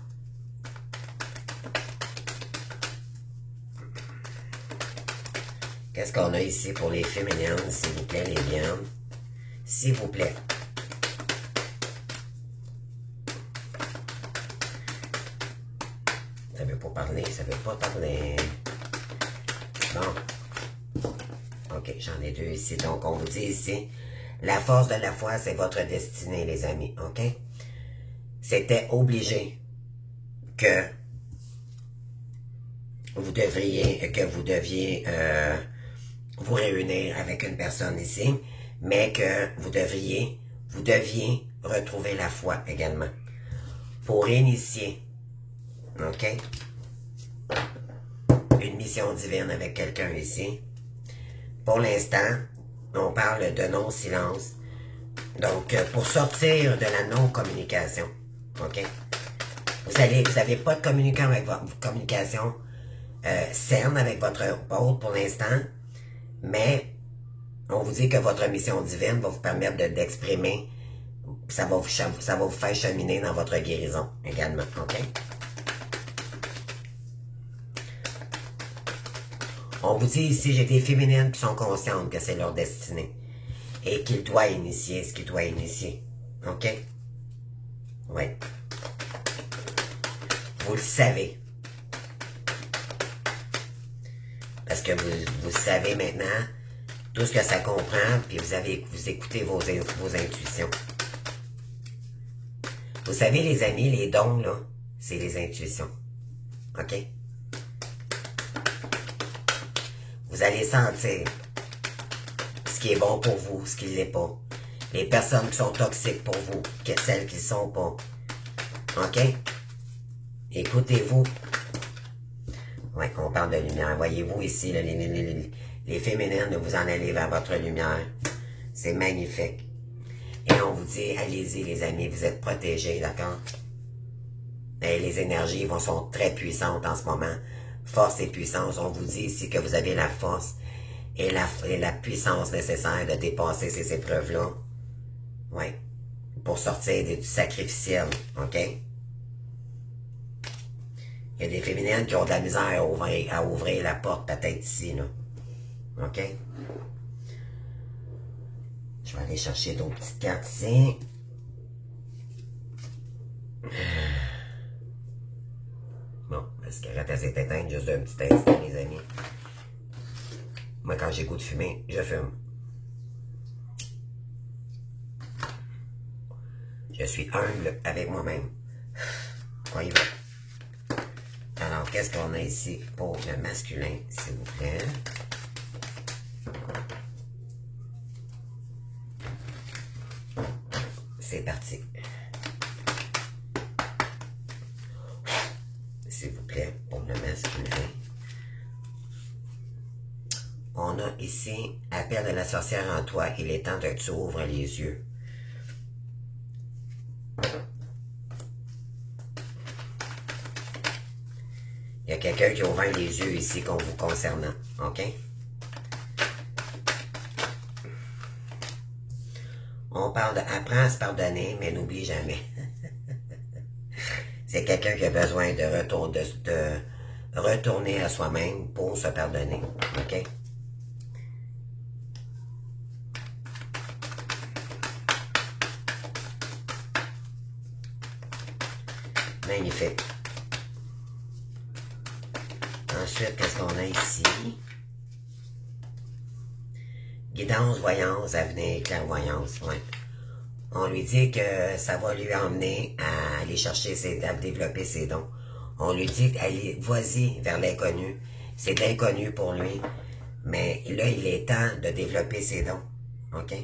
A: qu'est-ce qu'on a ici pour les féminines, s'il vous plaît, les liens? S'il vous plaît. Ça veut pas parler, ça veut pas parler. Bon. OK, j'en ai deux ici. Donc, on vous dit ici, la force de la foi, c'est votre destinée, les amis. OK? C'était obligé que vous deviez vous réunir avec une personne ici, mais que vous deviez retrouver la foi également. Pour initier, OK? Une mission divine avec quelqu'un ici. Pour l'instant, on parle de non-silence. Donc, pour sortir de la non-communication, OK? Vous n'avez pas de communication saine avec votre hôte pour l'instant, mais on vous dit que votre mission divine va vous permettre d'exprimer, ça va vous faire cheminer dans votre guérison également, OK? On vous dit ici, j'ai des féminines qui sont conscientes que c'est leur destinée et qu'ils doivent initier ce qu'ils doivent initier, OK? Oui. Vous le savez. Parce que vous savez maintenant tout ce que ça comprend, puis vous écoutez vos intuitions. Vous savez, les amis, les dons, là, c'est les intuitions. OK? Vous allez sentir ce qui est bon pour vous, ce qui ne l'est pas. Les personnes qui sont toxiques pour vous, celles qui ne sont pas. OK? Écoutez-vous. Oui, on parle de lumière. Voyez-vous ici, là, les féminines, vous en allez vers votre lumière. C'est magnifique. Et on vous dit, allez-y les amis, vous êtes protégés, d'accord? Et les énergies sont très puissantes en ce moment. Force et puissance, on vous dit ici que vous avez la force et la puissance nécessaire de dépasser ces épreuves-là. Oui. Pour sortir du sacrificiel, OK? Il y a des féminines qui ont de la misère à ouvrir la porte, peut-être ici, là. OK? Je vais aller chercher d'autres petites cartes ici. Bon, la cigarette, elle s'est éteinte juste d'un petit instant, les amis. Moi, quand j'ai goût de fumer, je fume. Je suis humble avec moi-même. Voyez-vous. Alors, qu'est-ce qu'on a ici pour le masculin, s'il vous plaît? C'est parti. S'il vous plaît, pour le masculin. On a ici, appel de la sorcière en toi, il est temps que tu ouvres les yeux. Il y a quelqu'un qui a ouvert les yeux ici vous concernant, OK? On On parle de apprends à se pardonner, mais n'oublie jamais. C'est quelqu'un qui a besoin de retourner à soi-même pour se pardonner. OK? Magnifique. Ensuite, qu'est-ce qu'on a ici? Guidance, voyance, avenir, clairvoyance. Ouais. On lui dit que ça va lui emmener à aller chercher à développer ses dons. On lui dit allez, vas-y vers l'inconnu. C'est de l'inconnu pour lui. Mais là, il est temps de développer ses dons. OK?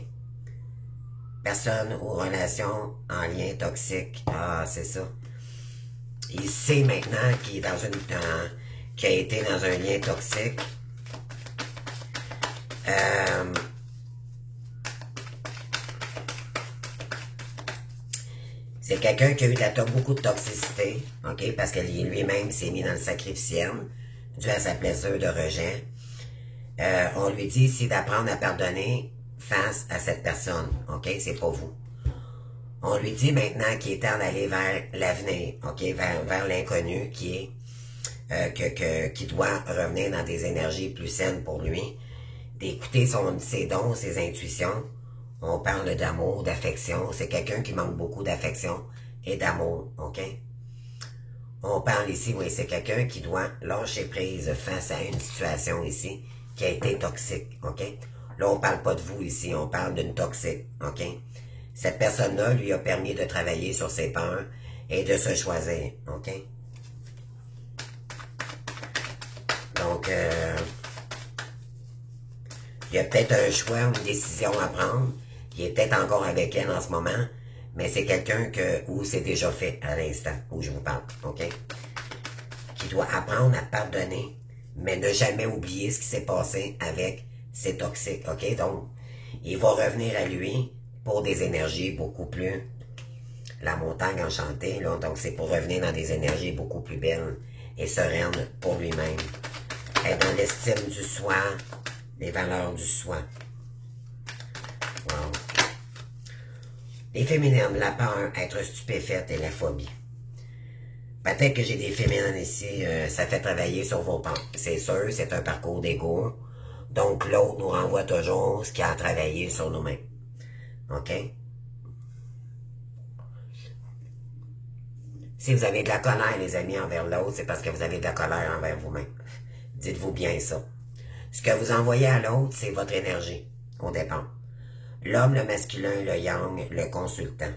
A: Personne ou relation en lien toxique. Ah, c'est ça. Il sait maintenant qu'il est dans qu'il a été dans un lien toxique. C'est quelqu'un qui a eu beaucoup de toxicité, OK, parce que lui-même s'est mis dans le sacrificiel, dû à sa blessure de rejet. On lui dit ici d'apprendre à pardonner face à cette personne, OK, c'est pas vous. On lui dit maintenant qu'il est temps d'aller vers l'avenir, OK, vers l'inconnu qui est qui doit revenir dans des énergies plus saines pour lui, d'écouter ses dons, ses intuitions. On parle d'amour, d'affection. C'est quelqu'un qui manque beaucoup d'affection et d'amour, OK? On parle ici, oui, c'est quelqu'un qui doit lâcher prise face à une situation ici qui a été toxique, OK? Là, on parle pas de vous ici, on parle d'une toxique, OK? Cette personne-là lui a permis de travailler sur ses peurs et de se choisir, OK? Donc, il y a peut-être un choix ou une décision à prendre. Il est peut-être encore avec elle en ce moment, mais c'est quelqu'un où c'est déjà fait à l'instant où je vous parle, OK? Qui doit apprendre à pardonner, mais ne jamais oublier ce qui s'est passé avec ses toxiques, OK? Donc, il va revenir à lui pour des énergies beaucoup plus... La montagne enchantée, là, donc c'est pour revenir dans des énergies beaucoup plus belles et sereines pour lui-même. Être dans l'estime du soi, les valeurs du soi. Wow. Les féminines, la peur, être stupéfaite et la phobie. Peut-être que j'ai des féminines ici, ça fait travailler sur vos peurs. C'est sûr, c'est un parcours d'ego. Donc l'autre nous renvoie toujours ce qu'il a à travailler sur nous-mêmes. OK? Si vous avez de la colère, les amis, envers l'autre, c'est parce que vous avez de la colère envers vous-même. Dites-vous bien ça. Ce que vous envoyez à l'autre, c'est votre énergie, au départ. L'homme, le masculin, le yang, le consultant.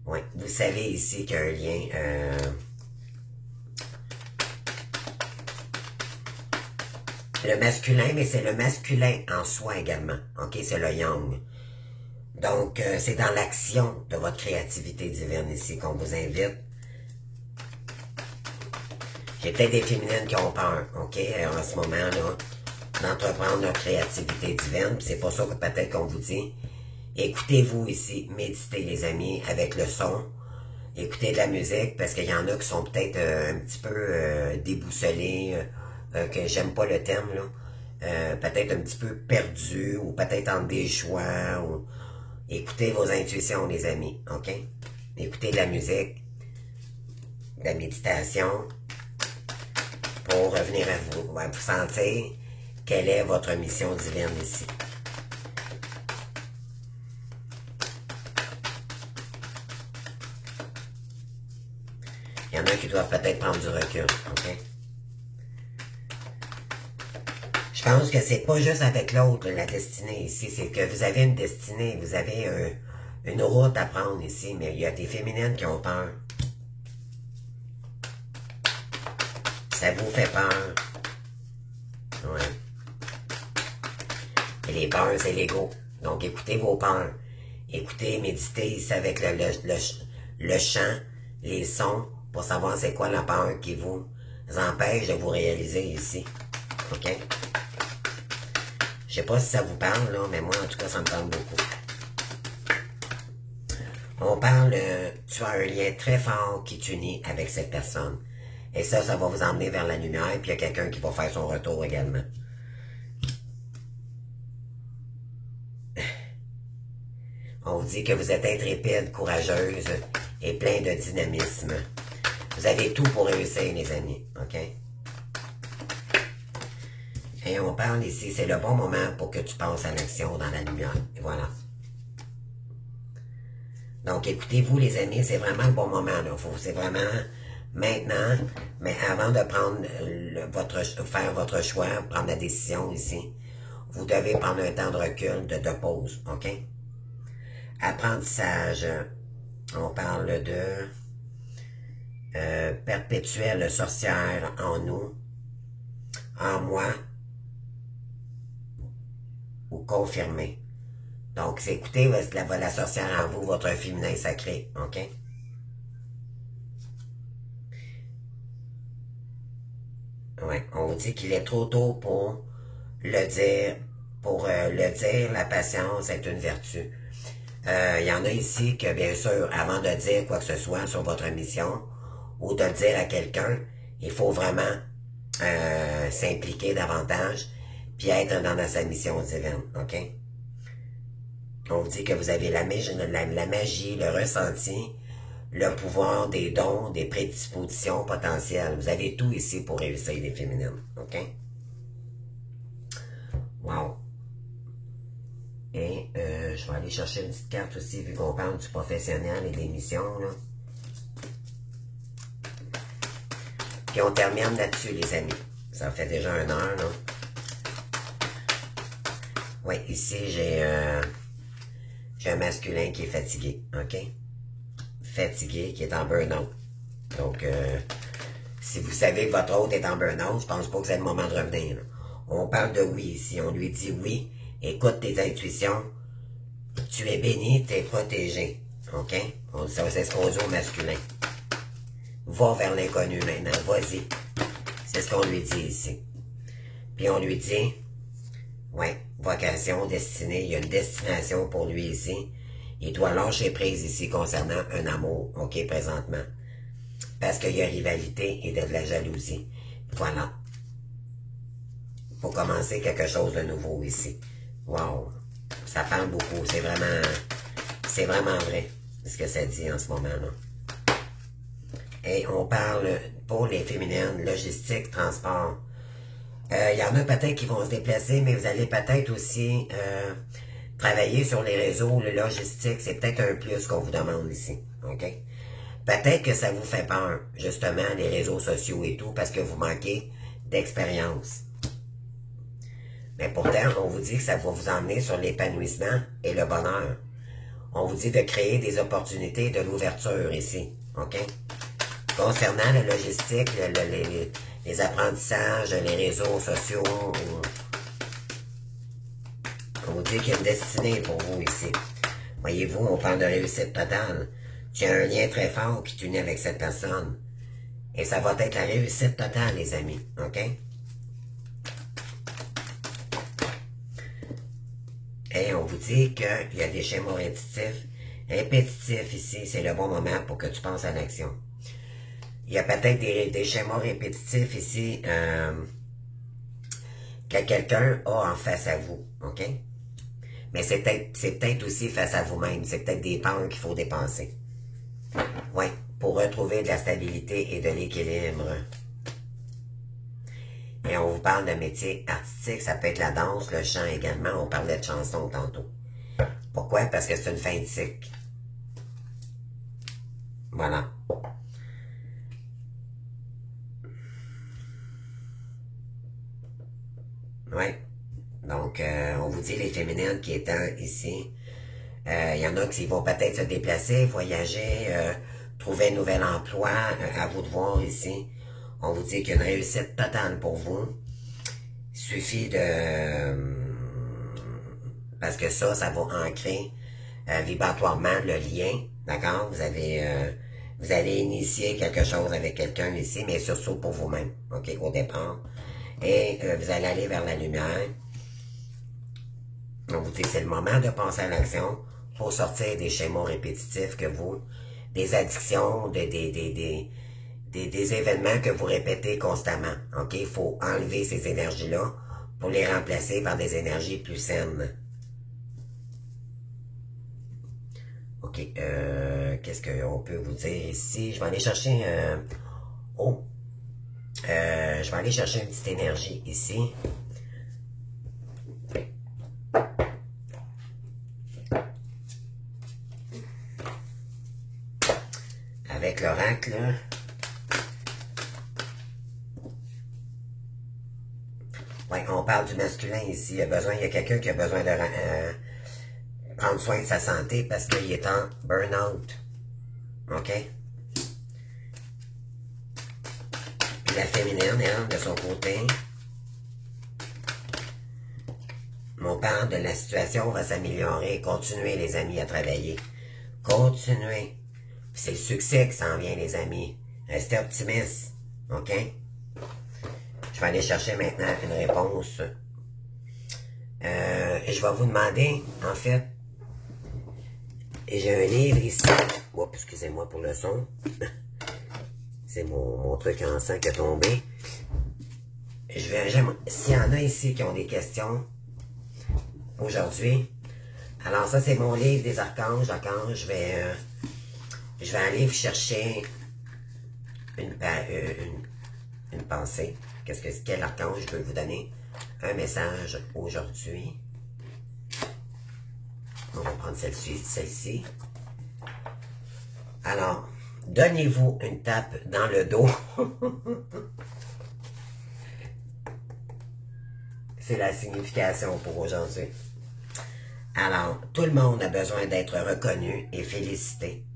A: Oui, vous savez ici qu'il y a un lien... Le masculin, mais c'est le masculin en soi également. OK, c'est le yang. Donc, c'est dans l'action de votre créativité divine ici qu'on vous invite. J'ai peut-être des féminines qui ont peur, OK, en ce moment-là, d'entreprendre leur créativité divine. C'est pour ça que peut-être qu'on vous dit, écoutez-vous ici, méditez les amis, avec le son. Écoutez de la musique, parce qu'il y en a qui sont peut-être un petit peu déboussolés, que j'aime pas le thème, là. Peut-être un petit peu perdu, ou peut-être entre des choix, ou... Écoutez vos intuitions, les amis, OK? Écoutez de la musique, de la méditation, pour revenir à vous sentir quelle est votre mission divine ici. Il y en a qui doivent peut-être prendre du recul, OK? Je pense que c'est pas juste avec l'autre, la destinée ici, c'est que vous avez une destinée, vous avez une route à prendre ici, mais il y a des féminines qui ont peur. Ça vous fait peur. Ouais. Et les peurs, c'est l'ego. Donc, écoutez vos peurs. Écoutez, méditez ici avec le chant, les sons, pour savoir c'est quoi la peur qui vous empêche de vous réaliser ici. OK? Je sais pas si ça vous parle, là, mais moi, en tout cas, ça me parle beaucoup. On parle, tu as un lien très fort qui t'unit avec cette personne. Et ça va vous emmener vers la lumière, puis il y a quelqu'un qui va faire son retour également. On vous dit que vous êtes intrépide, courageuse et plein de dynamisme. Vous avez tout pour réussir, les amis, OK? Et on parle ici, c'est le bon moment pour que tu passes à l'action dans la lumière. Et voilà. Donc, écoutez-vous, les amis, c'est vraiment le bon moment, là. C'est vraiment maintenant, mais avant de prendre faire votre choix, prendre la décision ici, vous devez prendre un temps de recul, de pause, OK? Apprentissage, on parle de perpétuelle sorcière en nous, en moi, ou confirmé. Donc, écoutez, la sorcière en vous, votre féminin sacré, OK? Ouais, on vous dit qu'il est trop tôt pour le dire. Pour le dire, la patience est une vertu. Il y en a ici que, bien sûr, avant de dire quoi que ce soit sur votre mission, ou de le dire à quelqu'un, il faut vraiment s'impliquer davantage, puis être dans sa mission divine, OK? On vous dit que vous avez la magie, le ressenti, le pouvoir des dons, des prédispositions potentielles. Vous avez tout ici pour réussir, les féminines, OK? Wow! Et je vais aller chercher une petite carte aussi, vu qu'on parle du professionnel et des missions, là. Puis on termine là-dessus, les amis. Ça fait déjà 1 heure, là. Oui, ici, j'ai un masculin qui est fatigué, OK? Fatigué, qui est en burn-out. Donc, si vous savez que votre hôte est en burn-out, je pense pas que c'est le moment de revenir, là. On parle de oui ici. On lui dit oui, écoute tes intuitions, tu es béni, tu es protégé, OK? C'est ce qu'on dit au masculin. Va vers l'inconnu maintenant, vas-y. C'est ce qu'on lui dit ici. Puis on lui dit, ouais, vocation, destinée, il y a une destination pour lui ici. Il doit lâcher prise ici concernant un amour, OK, présentement. Parce qu'il y a rivalité et de la jalousie. Voilà. Pour commencer quelque chose de nouveau ici. Wow. Ça parle beaucoup, c'est vraiment vrai, ce que ça dit en ce moment-là. Et on parle, pour les féminines, logistique, transport. Il y en a peut-être qui vont se déplacer, mais vous allez peut-être aussi travailler sur les réseaux, le logistique, c'est peut-être un plus qu'on vous demande ici, OK? Peut-être que ça vous fait peur, justement, les réseaux sociaux et tout, parce que vous manquez d'expérience. Mais pourtant, on vous dit que ça va vous emmener sur l'épanouissement et le bonheur. On vous dit de créer des opportunités de l'ouverture ici, OK? Concernant la logistique, les apprentissages, les réseaux sociaux, on vous dit qu'il y a une destinée pour vous ici. Voyez-vous, on parle de réussite totale. Tu as un lien très fort qui t'unit avec cette personne. Et ça va être la réussite totale, les amis, OK? Et on vous dit qu'il y a des schémas répétitifs ici. C'est le bon moment pour que tu penses à l'action. Il y a peut-être des schémas répétitifs ici que quelqu'un a en face à vous, OK? Mais c'est peut-être aussi face à vous-même. C'est peut-être des peurs qu'il faut dépenser. Oui, pour retrouver de la stabilité et de l'équilibre. Et on vous parle de métier artistique, ça peut être la danse, le chant également. On parlait de chansons tantôt. Pourquoi? Parce que c'est une fin de cycle. Voilà. Oui. Donc, on vous dit les féminines qui étant ici. Il y en a qui vont peut-être se déplacer, voyager, trouver un nouvel emploi. À vous de voir ici. On vous dit qu'il y a une réussite totale pour vous. Il suffit de... parce que ça va ancrer vibratoirement le lien. D'accord? Vous allez initier quelque chose avec quelqu'un ici, mais surtout pour vous-même. OK? Au départ. Et vous allez aller vers la lumière. On vous dit que c'est le moment de penser à l'action pour sortir des schémas répétitifs que vous... des addictions, des événements que vous répétez constamment. OK? Il faut enlever ces énergies-là pour les remplacer par des énergies plus saines. OK. Qu'est-ce qu'on peut vous dire ici? Je vais aller chercher... je vais aller chercher une petite énergie ici. Avec l'oracle, ouais, on parle du masculin ici. Il y a quelqu'un qui a besoin de prendre soin de sa santé parce qu'il est en burn-out. OK? Puis la féminine, elle, de son côté, on parle de la situation va s'améliorer. Continuez, les amis, à travailler. Continuez. C'est le succès qui s'en vient, les amis. Restez optimistes. OK? Je vais aller chercher maintenant une réponse. Je vais vous demander, en fait, j'ai un livre ici. Oups, excusez-moi pour le son. C'est mon truc en sang qui est tombé. S'il y en a ici qui ont des questions aujourd'hui, alors ça, c'est mon livre des archanges. Archanges, je vais aller vous chercher une pensée. Quel archange je peux vous donner un message aujourd'hui? On va prendre celle-ci. Alors, donnez-vous une tape dans le dos. C'est la signification pour aujourd'hui. Alors, tout le monde a besoin d'être reconnu et félicité.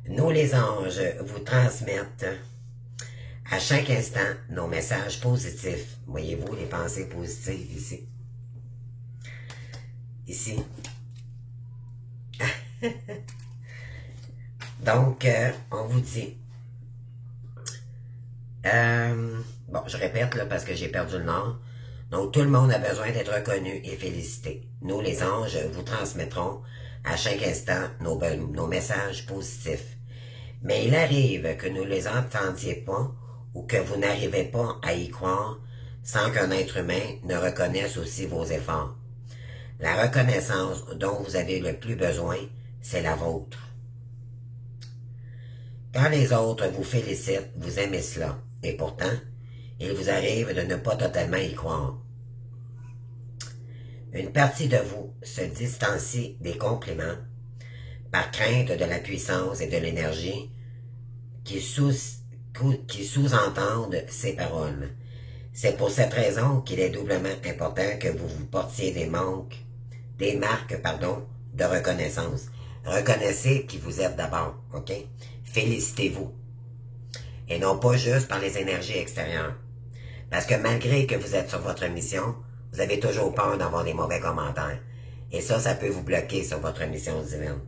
A: Nous, les anges, vous transmettent à chaque instant nos messages positifs. Voyez-vous les pensées positives ici. Ici. Donc, on vous dit. Bon, je répète là parce que j'ai perdu le nom. Donc, tout le monde a besoin d'être reconnu et félicité. Nous, les anges, vous transmettrons à chaque instant nos messages positifs. Mais il arrive que nous ne les entendiez pas ou que vous n'arrivez pas à y croire sans qu'un être humain ne reconnaisse aussi vos efforts. La reconnaissance dont vous avez le plus besoin, c'est la vôtre. Quand les autres vous félicitent, vous aimez cela, et pourtant, il vous arrive de ne pas totalement y croire. Une partie de vous se distancie des compliments par crainte de la puissance et de l'énergie qui sous-entendent ces paroles. C'est pour cette raison qu'il est doublement important que vous vous portiez des marques de reconnaissance. Reconnaissez qui vous êtes d'abord, OK? Félicitez-vous. Et non pas juste par les énergies extérieures. Parce que malgré que vous êtes sur votre mission, vous avez toujours peur d'avoir des mauvais commentaires. Et ça peut vous bloquer sur votre mission divine.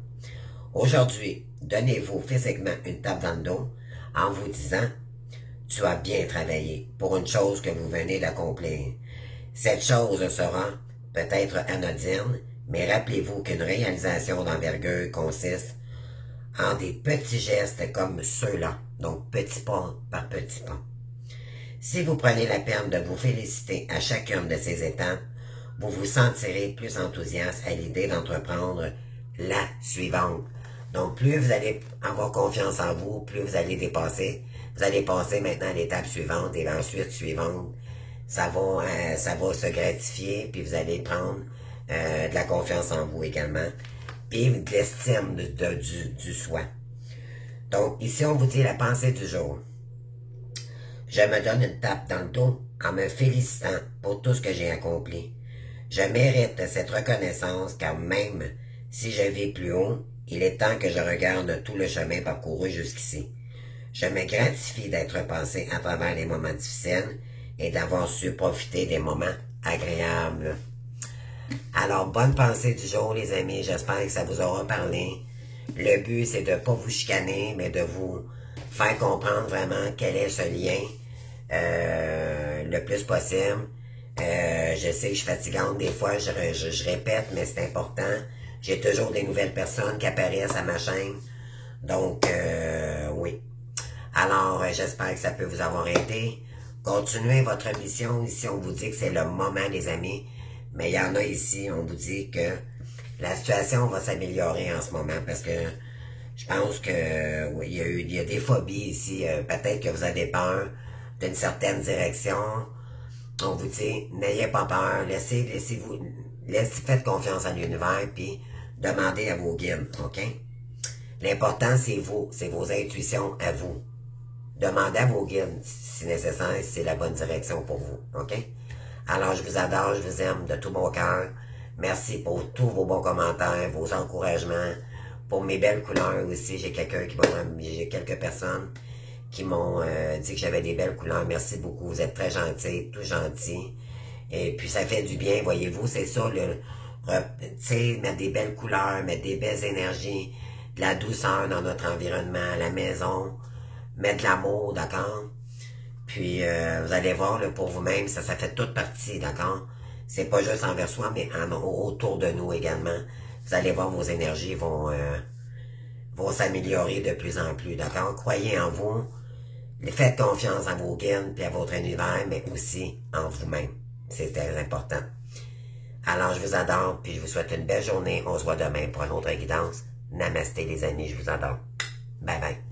A: Aujourd'hui, donnez-vous physiquement une tape dans le dos en vous disant « Tu as bien travaillé pour une chose que vous venez d'accomplir. Cette chose sera peut-être anodine, mais rappelez-vous qu'une réalisation d'envergure consiste en des petits gestes comme ceux-là, donc petit pas par petit pas. Si vous prenez la peine de vous féliciter à chacune de ces étapes, vous vous sentirez plus enthousiaste à l'idée d'entreprendre la suivante. Donc, plus vous allez avoir confiance en vous, plus vous allez dépasser. Vous allez passer maintenant à l'étape suivante et ensuite suivante. Ça va se gratifier, puis vous allez prendre de la confiance en vous également, puis de l'estime du soi. Donc, ici, on vous dit la pensée du jour. Je me donne une tape dans le dos en me félicitant pour tout ce que j'ai accompli. Je mérite cette reconnaissance car même si je vis plus haut, il est temps que je regarde tout le chemin parcouru jusqu'ici. Je me gratifie d'être passé à travers les moments difficiles et d'avoir su profiter des moments agréables. Alors, bonne pensée du jour, les amis. J'espère que ça vous aura parlé. Le but, c'est de ne pas vous chicaner, mais de vous faire comprendre vraiment quel est ce lien le plus possible. Je sais que je suis fatigante des fois, je répète, mais c'est important. J'ai toujours des nouvelles personnes qui apparaissent à ma chaîne. Donc, oui. Alors, j'espère que ça peut vous avoir aidé. Continuez votre mission. Ici, on vous dit que c'est le moment, les amis. Mais il y en a ici, on vous dit que La situation va s'améliorer en ce moment parce que je pense que oui, il y a des phobies ici. Peut-être que vous avez peur d'une certaine direction. On vous dit, n'ayez pas peur, faites confiance à l'univers, puis demandez à vos guides, OK? L'important, c'est vos intuitions à vous. Demandez à vos guides, si nécessaire, si c'est la bonne direction pour vous, OK? Alors, je vous adore, je vous aime de tout mon cœur. Merci pour tous vos bons commentaires, vos encouragements, pour mes belles couleurs aussi. J'ai quelques personnes qui m'ont dit que j'avais des belles couleurs. Merci beaucoup, vous êtes très gentils, tout gentils. Et puis ça fait du bien, voyez-vous, c'est ça, tu sais, mettre des belles couleurs, mettre des belles énergies, de la douceur dans notre environnement, à la maison, mettre de l'amour, d'accord? Puis vous allez voir, là, pour vous-même, ça fait toute partie, d'accord? C'est pas juste envers soi, mais autour de nous également. Vous allez voir, vos énergies vont s'améliorer de plus en plus, d'accord? Croyez en vous, faites confiance à vos guides et à votre univers, mais aussi en vous-même. C'est très important. Alors, je vous adore, puis je vous souhaite une belle journée. On se voit demain pour une autre guidance. Namasté, les amis, je vous adore. Bye bye.